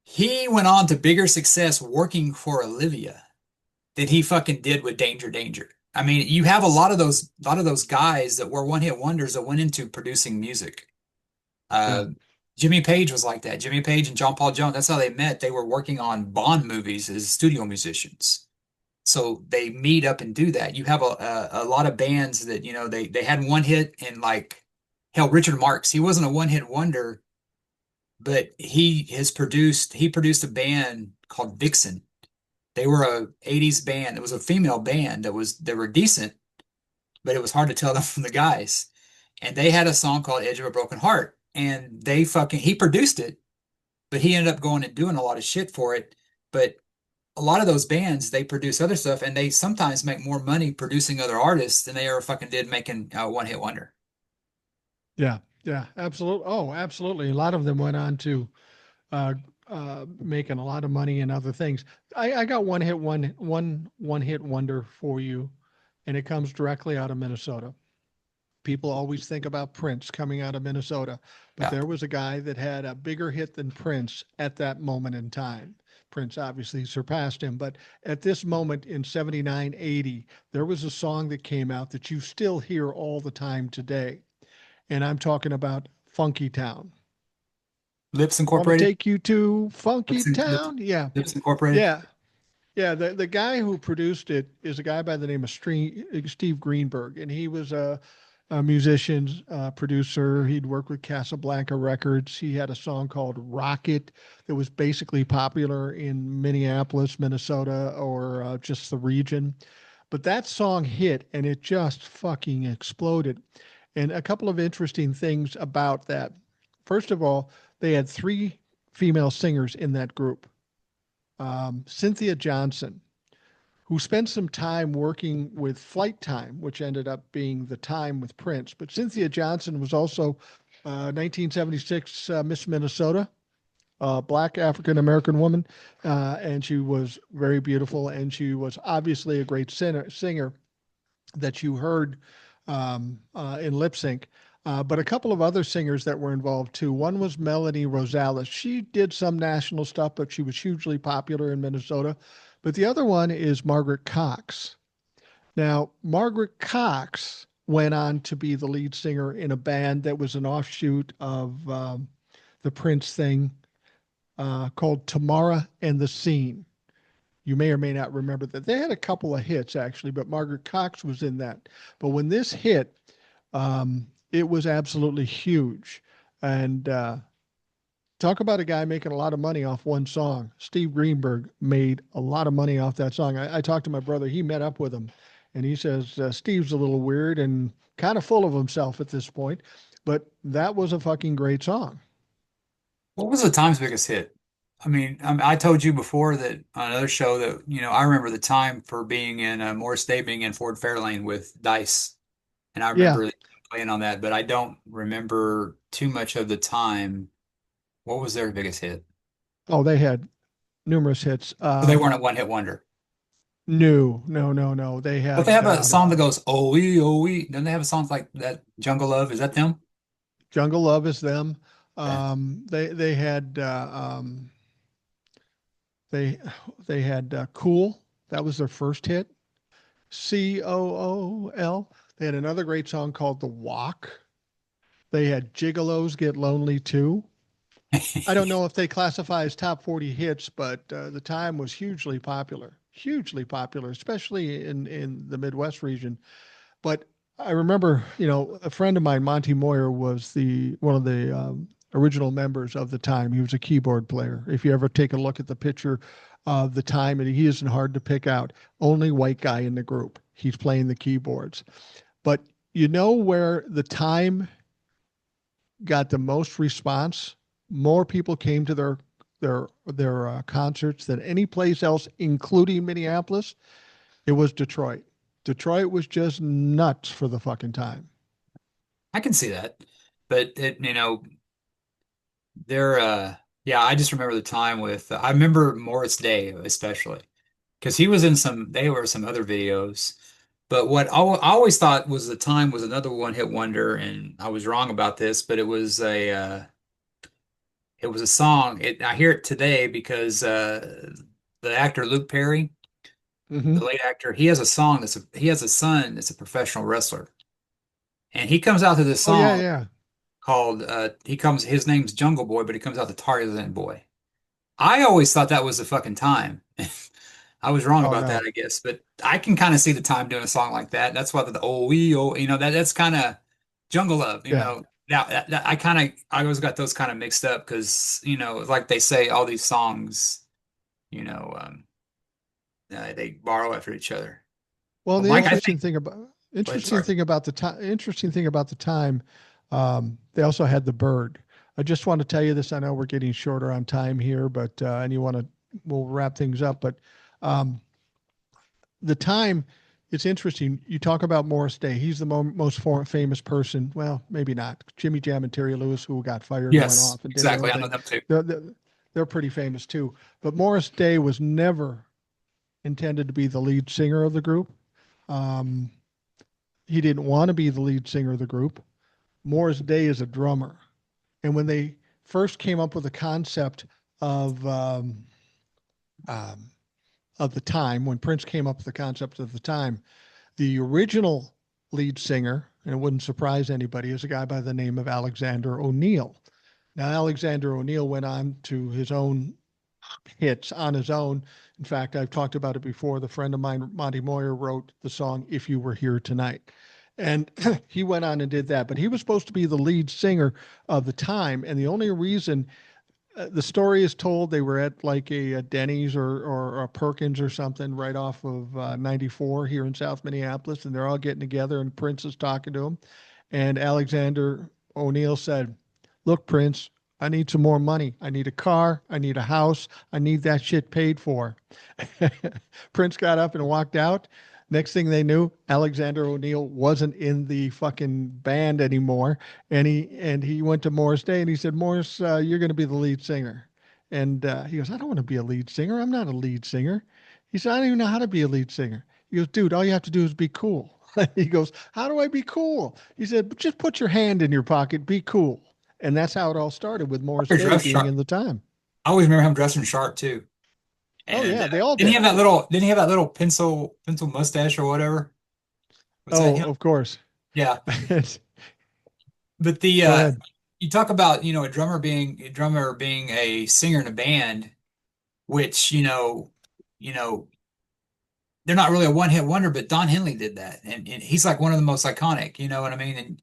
he went on to bigger success working for Olivia than he fucking did with Danger Danger. I mean, you have a lot of those guys that were one hit wonders that went into producing music.
Yeah.
Uh, Jimmy Page was like that. Jimmy Page and John Paul Jones, that's how they met. They were working on Bond movies as studio musicians. So they meet up and do that. You have a lot of bands that, they had one hit and like hell, Richard Marx, he wasn't a one hit wonder, but he produced a band called Vixen. They were a 80s band. It was a female band they were decent, but it was hard to tell them from the guys. And they had a song called Edge of a Broken Heart. And he produced it, but he ended up going and doing a lot of shit for it. But a lot of those bands, they produce other stuff and they sometimes make more money producing other artists than they ever fucking did making one hit wonder.
Yeah. Yeah. Absolutely. Oh, absolutely. A lot of them went on to uh, making a lot of money and other things. I got one hit wonder for you, and it comes directly out of Minnesota. People always think about Prince coming out of Minnesota, but
Yeah.
there was a guy that had a bigger hit than Prince at that moment in time. Prince obviously surpassed him, but at this moment in 79, 80, there was a song that came out that you still hear all the time today. And I'm talking about Funky Town.
Lips
Want to
Incorporated.
take you to Funky
Lips, in, Lips,
Town? Yeah.
Lips Incorporated.
Yeah. Yeah, the guy who produced it is a guy by the name of Steve Greenberg, and he was a musician, producer. He'd worked with Casablanca Records. He had a song called Rocket that was basically popular in Minneapolis, Minnesota, or just the region. But that song hit, and it just fucking exploded. And a couple of interesting things about that. First of all, they had three female singers in that group. Cynthia Johnson, who spent some time working with Flight Time, which ended up being the time with Prince. But Cynthia Johnson was also 1976 Miss Minnesota, black African American woman, and she was very beautiful, and she was obviously a great singer that you heard in lip sync. But a couple of other singers that were involved too. One was Melanie Rosales. She did some national stuff, but she was hugely popular in Minnesota. But the other one is Margaret Cox. Now, Margaret Cox went on to be the lead singer in a band that was an offshoot of the Prince thing called Tamara and the Scene. You may or may not remember that. They had a couple of hits actually, but Margaret Cox was in that. But when this hit, it was absolutely huge. And talk about a guy making a lot of money off one song. Steve Greenberg made a lot of money off that song. I talked to my brother. He met up with him, and he says Steve's a little weird and kind of full of himself at this point, but that was a fucking great song.
What was the Times biggest hit? I told you before that on another show that, I remember the time for being in Morris Day being in Ford Fairlane with Dice. And I
Yeah.
remember playing on that, but I don't remember too much of the time. What was their biggest hit?
Oh, they had numerous hits.
So they weren't a one hit wonder.
No, no, no, no. They
But they
had
have a song that goes, oh, wee, oh, wee. Don't they have a song like that, Jungle Love? Is that them?
Jungle Love is them.
Yeah.
They had they they had Cool. That was their first hit. Cool. They had another great song called The Walk. They had Gigolos Get Lonely Too. I don't know if they classify as top 40 hits, but the time was hugely popular, especially in the Midwest region. But I remember, a friend of mine, Monty Moyer, was the one of the original members of the time. He was a keyboard player. If you ever take a look at the picture of the time, and he isn't hard to pick out. Only white guy in the group. He's playing the keyboards. But you know where the time got the most response? More people came to their concerts than any place else, including Minneapolis. It was Detroit. Detroit was just nuts for the fucking time.
I can see that. But they're, yeah, I just remember the time with, I remember Morris Day especially, because they were some other videos. But what I always thought was the time was another one hit wonder, and I was wrong about this, but it was a song. I hear it today because the actor Luke Perry,
Hmm.
the late actor, he has a son that's a professional wrestler, and he comes out to this
Oh yeah,
song
yeah.
called his name's Jungle Boy, but he comes out to Tarzan Boy. I always thought that was the fucking time. I was wrong
Oh
about that,
no,
I guess, but I can kind of see the time doing a song like that. That's why the oh we oh that's kind of Jungle Love,
yeah.
Now I always got those kind of mixed up because like they say, all these songs, you know, they borrow after each other.
Well,
But
the
Mike, I think. Go ahead, sorry.
interesting thing about the time, they also had the bird. I just want to tell you this. I know we're getting shorter on time here, but and you want to, we'll wrap things up. But um, the time, it's interesting. You talk about Morris Day. He's the most famous person. Well, maybe not. Jimmy Jam and Terry Lewis, who got fired and went
Yes,
off and did their
exactly.
own
I know
thing.
them too.
They're, they're, they're pretty famous too. But Morris Day was never intended to be the lead singer of the group. Um, he didn't want to be the lead singer of the group. Morris Day is a drummer. And when they first came up with the concept of um, of the time, when Prince came up with the concept of the time, the original lead singer, and it wouldn't surprise anybody, is a guy by the name of Alexander O'Neill. Now, Alexander O'Neill went on to his own hits on his own. In fact, I've talked about it before. The friend of mine, Monty Moyer, wrote the song If You Were Here Tonight. And he went on and did that. But he was supposed to be the lead singer of the time. And the only reason the story is told they were at like a Denny's or a Perkins or something right off of 94 here in South Minneapolis, and they're all getting together, and Prince is talking to him. And Alexander O'Neill said, "Look, Prince, I need some more money. I need a car. I need a house. I need that shit paid for." Prince got up and walked out. Next thing they knew, Alexander O'Neill wasn't in the fucking band anymore, and he went to Morris Day and he said, "Morris, you're going to be the lead singer." And he goes, "I don't want to be a lead singer. I'm not a lead singer." He said, "I don't even know how to be a lead singer." He goes, "Dude, all you have to do is be cool." He goes, "How do I be cool?" He said, "Just put your hand in your pocket, be cool." And that's how it all started with Morris
They're
Day
dressed
being
sharp.
in the time.
I always remember him dressing sharp too.
Oh
And
yeah, they all
didn't he
did.
have that little? Didn't he have that little pencil mustache or whatever? Was that
Oh,
him?
of course.
Yeah. But the
Go ahead.
you talk about a drummer being a singer in a band, which you know they're not really a one hit wonder, but Don Henley did that, and he's like one of the most iconic. You know what I mean?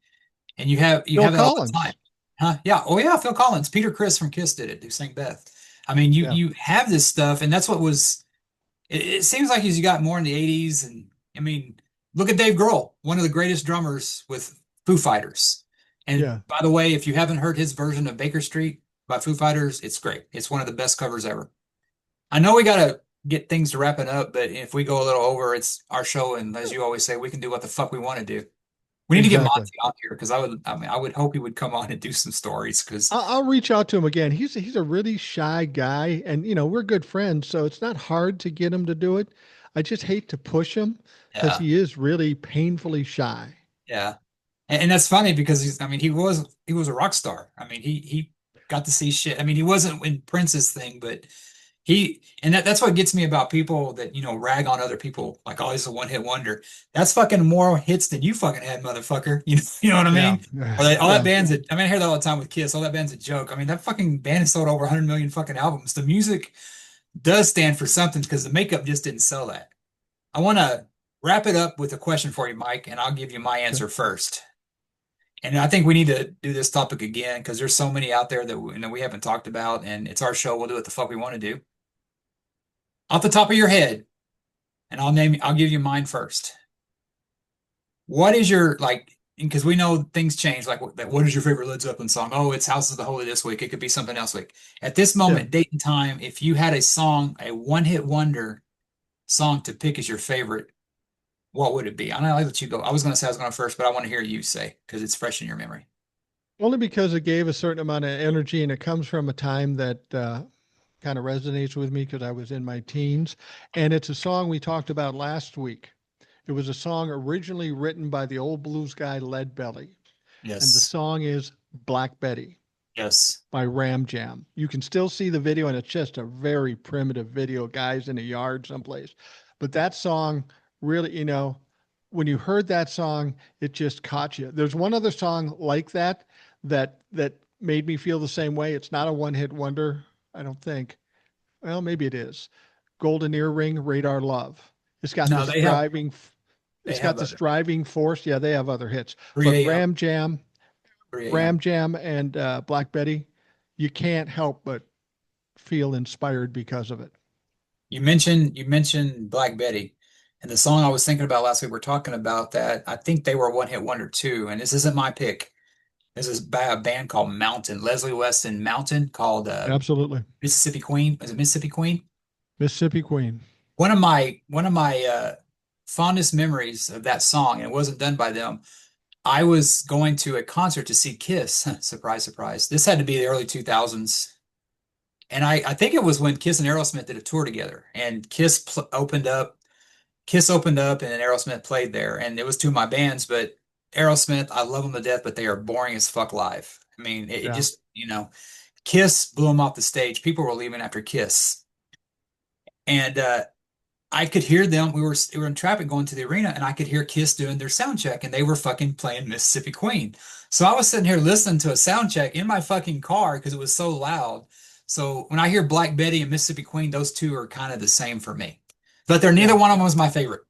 And you
Phil
have that all the time,
Collins.
huh? Yeah. Oh yeah, Phil Collins, Peter Criss from Kiss did it. Who sang Beth? I mean,
Yeah.
you have this stuff, and that's what was. It seems like as you got more in the '80s, and I mean, look at Dave Grohl, one of the greatest drummers with Foo Fighters. And
Yeah.
by the way, if you haven't heard his version of Baker Street by Foo Fighters, it's great. It's one of the best covers ever. I know we gotta get things to wrap it up, but if we go a little over, it's our show, and as you always say, we can do what the fuck we want to do. We need to get
Exactly.
Monty on here because I mean, I would hope he would come on and do some stories because,
I'll reach out to him again. He's a really shy guy, and we're good friends, so it's not hard to get him to do it. I just hate to push him because
yeah,
he is really painfully shy.
yeah. And that's funny because I mean, he was a rock star. I mean, he got to see shit. I mean, he wasn't in Prince's thing, but and that's what gets me about people that, rag on other people like, oh, he's a one hit wonder. That's fucking more hits than you fucking had, motherfucker. You know what I
Yeah,
mean? Or all that
yeah,
I mean, I hear that all the time with Kiss. All that band's a joke. I mean, that fucking band has sold over 100 million fucking albums. The music does stand for something because the makeup just didn't sell that. I want to wrap it up with a question for you, Mike, and I'll give you my
okay.
answer first. And I think we need to do this topic again because there's so many out there that we haven't talked about, and it's our show. We'll do what the fuck we want to do. Off the top of your head, and I'll give you mine first. What is your like? Because we know things change. Like, what is your favorite Led Zeppelin song? Oh, it's "House of the Holy" this week. It could be something else week. At this
Yeah.
moment, date and time, if you had a song, a one-hit wonder song to pick as your favorite, what would it be? I know I'll let you go. I was going to say I was going first, but I want to hear you say because it's fresh in your memory.
Only because it gave a certain amount of energy, and it comes from a time that kind of resonates with me because I was in my teens, and it's a song we talked about last week. It was a song originally written by the old blues guy Leadbelly, and the
Yes.
song is Black Betty
Yes.
by Ram Jam. You can still see the video, and it's just a very primitive video, guys in a yard someplace. But that song really, when you heard that song, it just caught you. There's one other song like that made me feel the same way. It's not a one-hit wonder, I don't think. Well, maybe it is. Golden Earring, Radar Love. It's got
No,
this driving
they
it's got
have
this
other
driving force. Yeah, they have other hits, but
3 a.m.
Ram
3 a.m.
Jam and Black Betty, you can't help but feel inspired because of it.
You mentioned Black Betty, and the song I was thinking about last week. We're talking about that. I think they were a one hit wonder too. And this isn't my pick. This is by a band called Mountain, Leslie Weston Mountain, called
Absolutely.
Mississippi Queen. Was it Mississippi Queen?
Mississippi Queen.
One of my fondest memories of that song, and it wasn't done by them. I was going to a concert to see Kiss. Surprise, surprise. This had to be the early 2000s. And I think it was when Kiss and Aerosmith did a tour together, and Kiss opened up, and then Aerosmith played there, and it was two of my bands. But Aerosmith, I love them to death, but they are boring as fuck live. I mean, it
Yeah.
just Kiss blew them off the stage. People were leaving after Kiss, and I could hear them. We were in traffic going to the arena, and I could hear Kiss doing their sound check, and they were fucking playing Mississippi Queen. So I was sitting here listening to a sound check in my fucking car because it was so loud. So when I hear Black Betty and Mississippi Queen, those two are kind of the same for me. But they're neither
Yeah.
one of them was my favorite.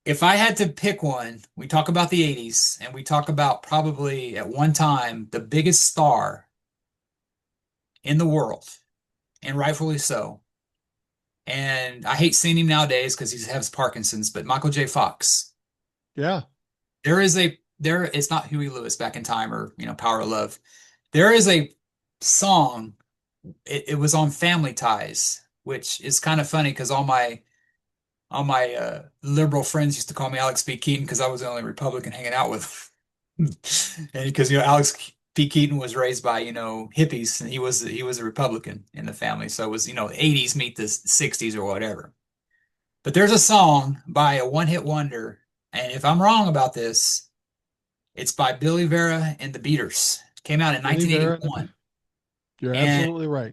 If I had to pick one, we talk about the 80s, and we talk about probably at one time the biggest star in the world, and rightfully so. And I hate seeing him nowadays because he has Parkinson's, but Michael J. Fox.
Yeah.
It's not Huey Lewis back in time or, Power of Love. There is a song, it was on Family Ties, which is kind of funny because all my liberal friends used to call me Alex P. Keaton because I was the only Republican hanging out with them. And because, Alex P. Keaton was raised by, hippies, and he was a Republican in the family. So it was, 80s meet the 60s or whatever. But there's a song by a one-hit wonder. And if I'm wrong about this, it's by Billy Vera and the Beaters. Came out in
Billy Vera,
1981.
you're
And
absolutely right.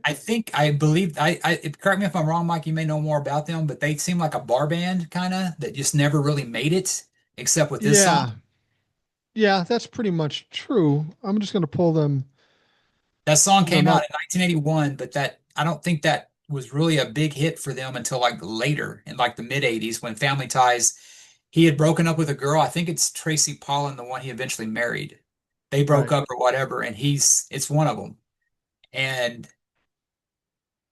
I believe, correct me if I'm wrong, Mike, you may know more about them, but they seem like a bar band kind of that just never really made it, except with this song.
Yeah, yeah, that's pretty much true. I'm just going to pull
That song
them
came out
up.
in 1981, but I don't think that was really a big hit for them until like later in like the mid 80s when Family Ties, he had broken up with a girl. I think it's Tracy Pollan, the one he eventually married. They broke
Right.
up or whatever, and it's one of them. And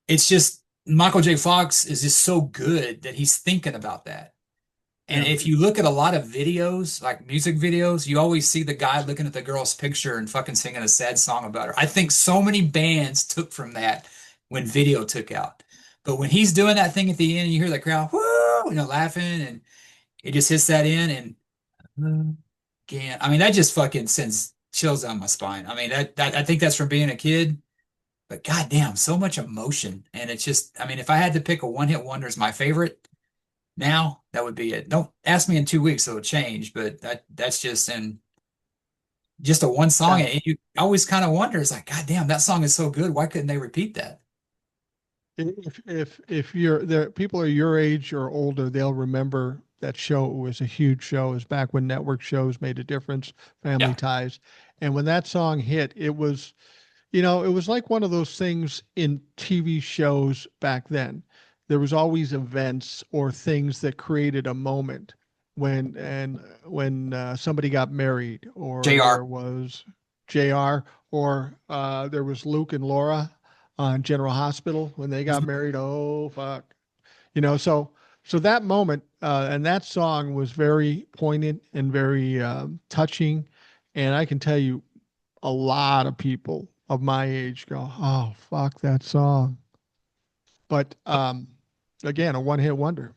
it's just Michael J. Fox is just so good that he's thinking about that. And
Yeah.
if you look at a lot of videos, like music videos, you always see the guy looking at the girl's picture and fucking singing a sad song about her. I think so many bands took from that when video took out. But when he's doing that thing at the end, you hear the crowd, whoo, laughing, and it just hits that in and again. I mean, that just fucking sends chills down my spine. I mean, that I think that's from being a kid, but goddamn, so much emotion. And it's just, I mean, if I had to pick a one-hit wonder as my favorite, now, that would be it. Don't ask me in 2 weeks, it'll change, but that's just in just a one song.
Yeah.
And you always kind of wonder, it's like, God damn, that song is so good. Why couldn't they repeat that?
If you're there, people are your age or older, they'll remember that show. It was a huge show. It was back when network shows made a difference, Family
Yeah.
Ties. And when that song hit, it was, it was like one of those things in TV shows back then. There was always events or things that created a moment when somebody got married, or
JR.
there was JR, or there was Luke and Laura on General Hospital when they got
Mhm.
married. Oh fuck, so that moment and that song was very poignant and very touching, and I can tell you a lot of people of my age go, "Oh, fuck that song." But again, a one-hit wonder.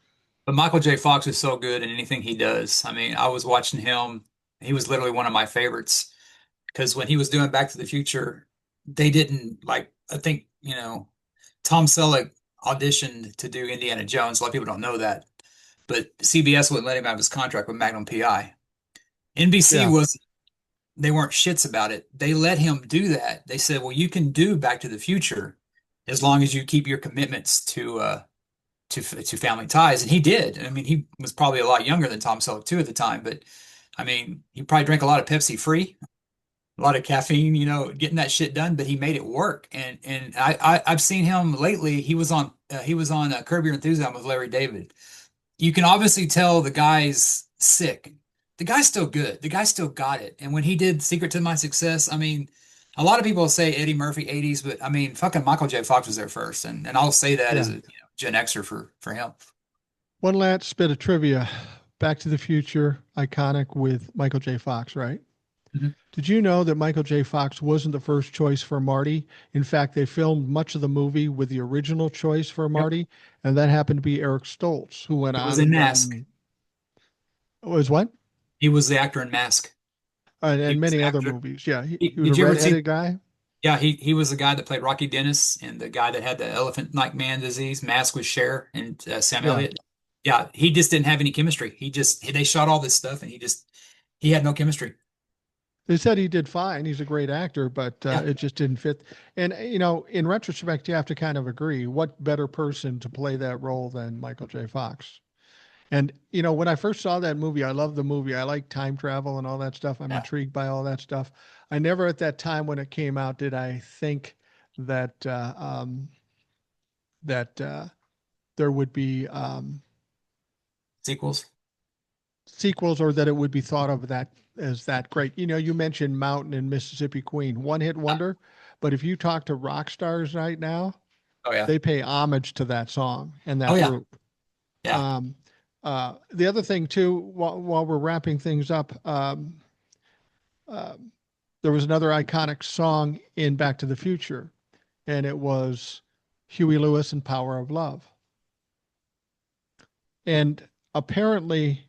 But Michael J. Fox is so good in anything he does. I mean, I was watching him. He was literally one of my favorites because when he was doing Back to the Future, they didn't like, I think, Tom Selleck auditioned to do Indiana Jones. A lot of people don't know that, but CBS wouldn't let him have his contract with Magnum PI. NBC
Yeah,
was they weren't shits about it. They let him do that. They said, "Well, you can do Back to the Future as long as you keep your commitments to Family Ties." And he did. I mean, he was probably a lot younger than Tom Selleck too at the time, but I mean, he probably drank a lot of Pepsi free, a lot of caffeine, getting that shit done. But he made it work. And I've seen him lately. He was on Curb Your Enthusiasm with Larry David. You can obviously tell the guy's sick. The guy's still good. The guy still got it. And when he did Secret to My Success, I mean, a lot of people say Eddie Murphy 80s, but I mean, fucking Michael J. Fox was there first. And I'll say that as
yeah.
a Gen Xer for him.
One last bit of trivia. Back to the Future, iconic with Michael J. Fox, right?
Mhm.
Did you know that Michael J. Fox wasn't the first choice for Marty? In fact, they filmed much of the movie with the original choice for
Yep.
Marty, and that happened to be Eric Stoltz, who went
He was
on
in
and
Mask.
done was what?
He was the actor in Mask. He
And
was
many
the
other
actor.
movies. Yeah, he was a
Did you ever see?
redheaded guy.
Yeah, he was the guy that played Rocky Dennis and the guy that had the elephant-like man disease. Mask with Cher and Sam
Yeah.
Elliott. Yeah, he just didn't have any chemistry. They shot all this stuff and he had no chemistry.
They said he did fine. He's a great actor, but
Yeah,
it just didn't fit. And, in retrospect, you have to kind of agree. What better person to play that role than Michael J. Fox? And, when I first saw that movie, I loved the movie. I like time travel and all that stuff. I'm
yeah.
intrigued by all that stuff. I never at that time when it came out did I think that that there would be
Sequels.
sequels, or that it would be thought of that as that great. You mentioned Mountain and Mississippi Queen, one hit
Uh,
wonder. But if you talk to rock stars right now,
Oh yeah.
they pay homage to that song and
Oh
that
yeah.
group.
Yeah.
Um, the other thing too, while we're wrapping things up, uh, there was another iconic song in Back to the Future, and it was Huey Lewis and Power of Love. And apparently,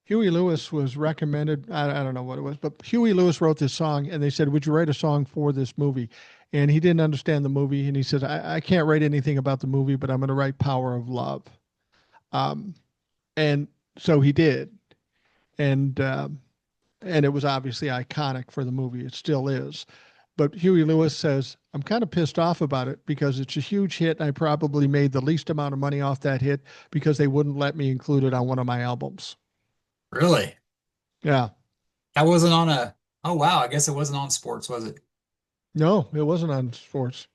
Huey Lewis was recommended. I don't know what it was, but Huey Lewis wrote this song, and they said, "Would you write a song for this movie?" And he didn't understand the movie, and he said, "I can't write anything about the movie, but I'm going to write Power of Love." Um, And so he did. And, and it was obviously iconic for the movie. It still is. But Huey Lewis says, I'm kind of pissed off about it because it's a huge hit. And I probably made the least amount of money off that hit because they wouldn't let me include it on one of my albums.
Really?
Yeah.
That wasn't on a, oh wow, I guess it wasn't on sports, was it?
No, it wasn't on sports.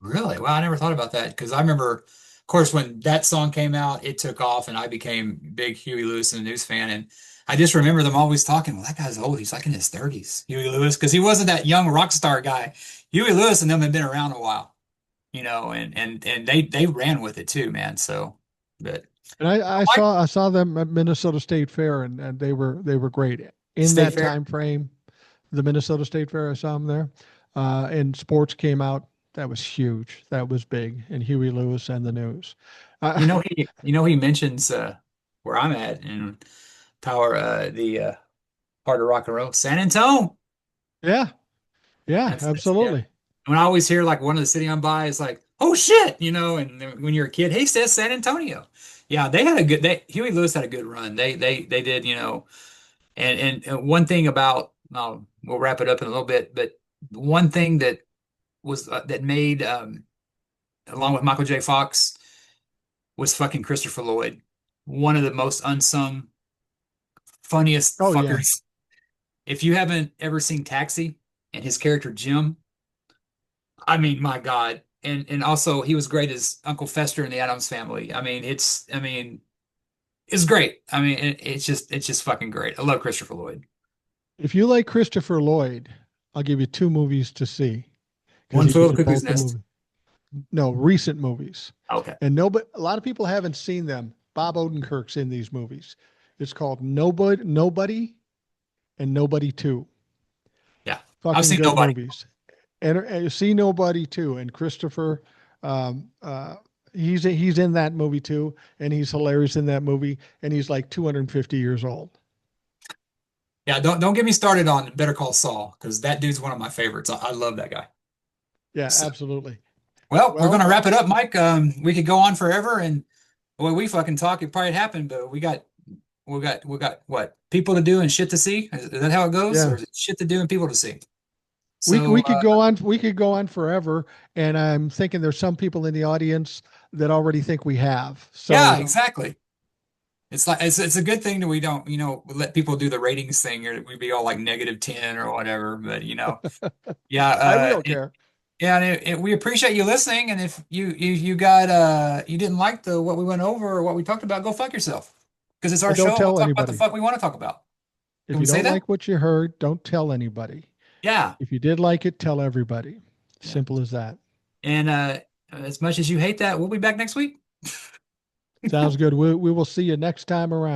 Really? Wow, I never thought about that because I remember, of course, when that song came out, it took off and I became a big Huey Lewis and the News fan. And I just remember them always talking, well, that guy's old. He's like in his 30s, Huey Lewis, because he wasn't that young rock star guy. Huey Lewis and them had been around a while, and they ran with it too, man. So, but
And I saw them at Minnesota State Fair, and they were great in
State
that
Fair.
time frame. The Minnesota State Fair, I saw them there, and sports came out. That was huge. That was big. And Huey Lewis and the News. Uh,
He mentions where I'm at in power, the heart of rock and roll, San Antonio.
yeah, yeah,
That's yeah.
absolutely.
When I always hear like one of the city I'm by is like, oh shit, and then when you're a kid, he says San Antonio. Yeah, Huey Lewis had a good run. They did, and one thing about we'll wrap it up in a little bit, but one thing that was that made along with Michael J. Fox was fucking Christopher Lloyd, one of the most unsung, funniest
Oh yeah.
fuckers. If you haven't ever seen Taxi and his character Jim, I mean, my God. And also he was great as Uncle Fester in the Addams Family. It's great. It's just fucking great. I love Christopher Lloyd.
If you like Christopher Lloyd, I'll give you two movies to see because
One
he
Flew
was
Over the
in
Cuckoo's
both the
Nest.
movies. No, recent movies.
Okay.
And nobody, a lot of people haven't seen them. Bob Odenkirk's in these movies. It's called Nobody and Nobody Two.
Yeah. I've
Fucking
seen
good
Nobody.
movies. And see Nobody Too. And Christopher, um, uh, he's in that movie too, and he's hilarious in that movie. And he's like 250 years old.
Yeah, don't get me started on Better Call Saul because that dude's one of my favorites. I love that guy.
Yeah,
So,
absolutely.
well, we're
Well,
gonna wrap it up, Mike. We could go on forever, and the way we fucking talk, it probably happened, but we got what people to do and shit to see. Is that how it goes, or
yeah,
is it shit to do and people to see? So,
we could go on. We could go on forever. And I'm thinking there's some people in the audience that already think we have.
yeah,
So
exactly. It's like it's a good thing that we don't, let people do the ratings thing, or we'd be all like -10 or whatever. But yeah,
we don't care.
yeah, and we appreciate you listening. And if you didn't like the what we went over or what we talked about, go fuck yourself. Because it's our
And don't
show. We'll
tell
talk about the
anybody.
fuck we want to talk about.
If
Can we
you
say
don't
that?
like what you heard, don't tell anybody.
Yeah.
If you did like it, tell everybody.
Yeah.
Simple as that.
And as much as you hate that, we'll be back next week.
Sounds good. We will see you next time around.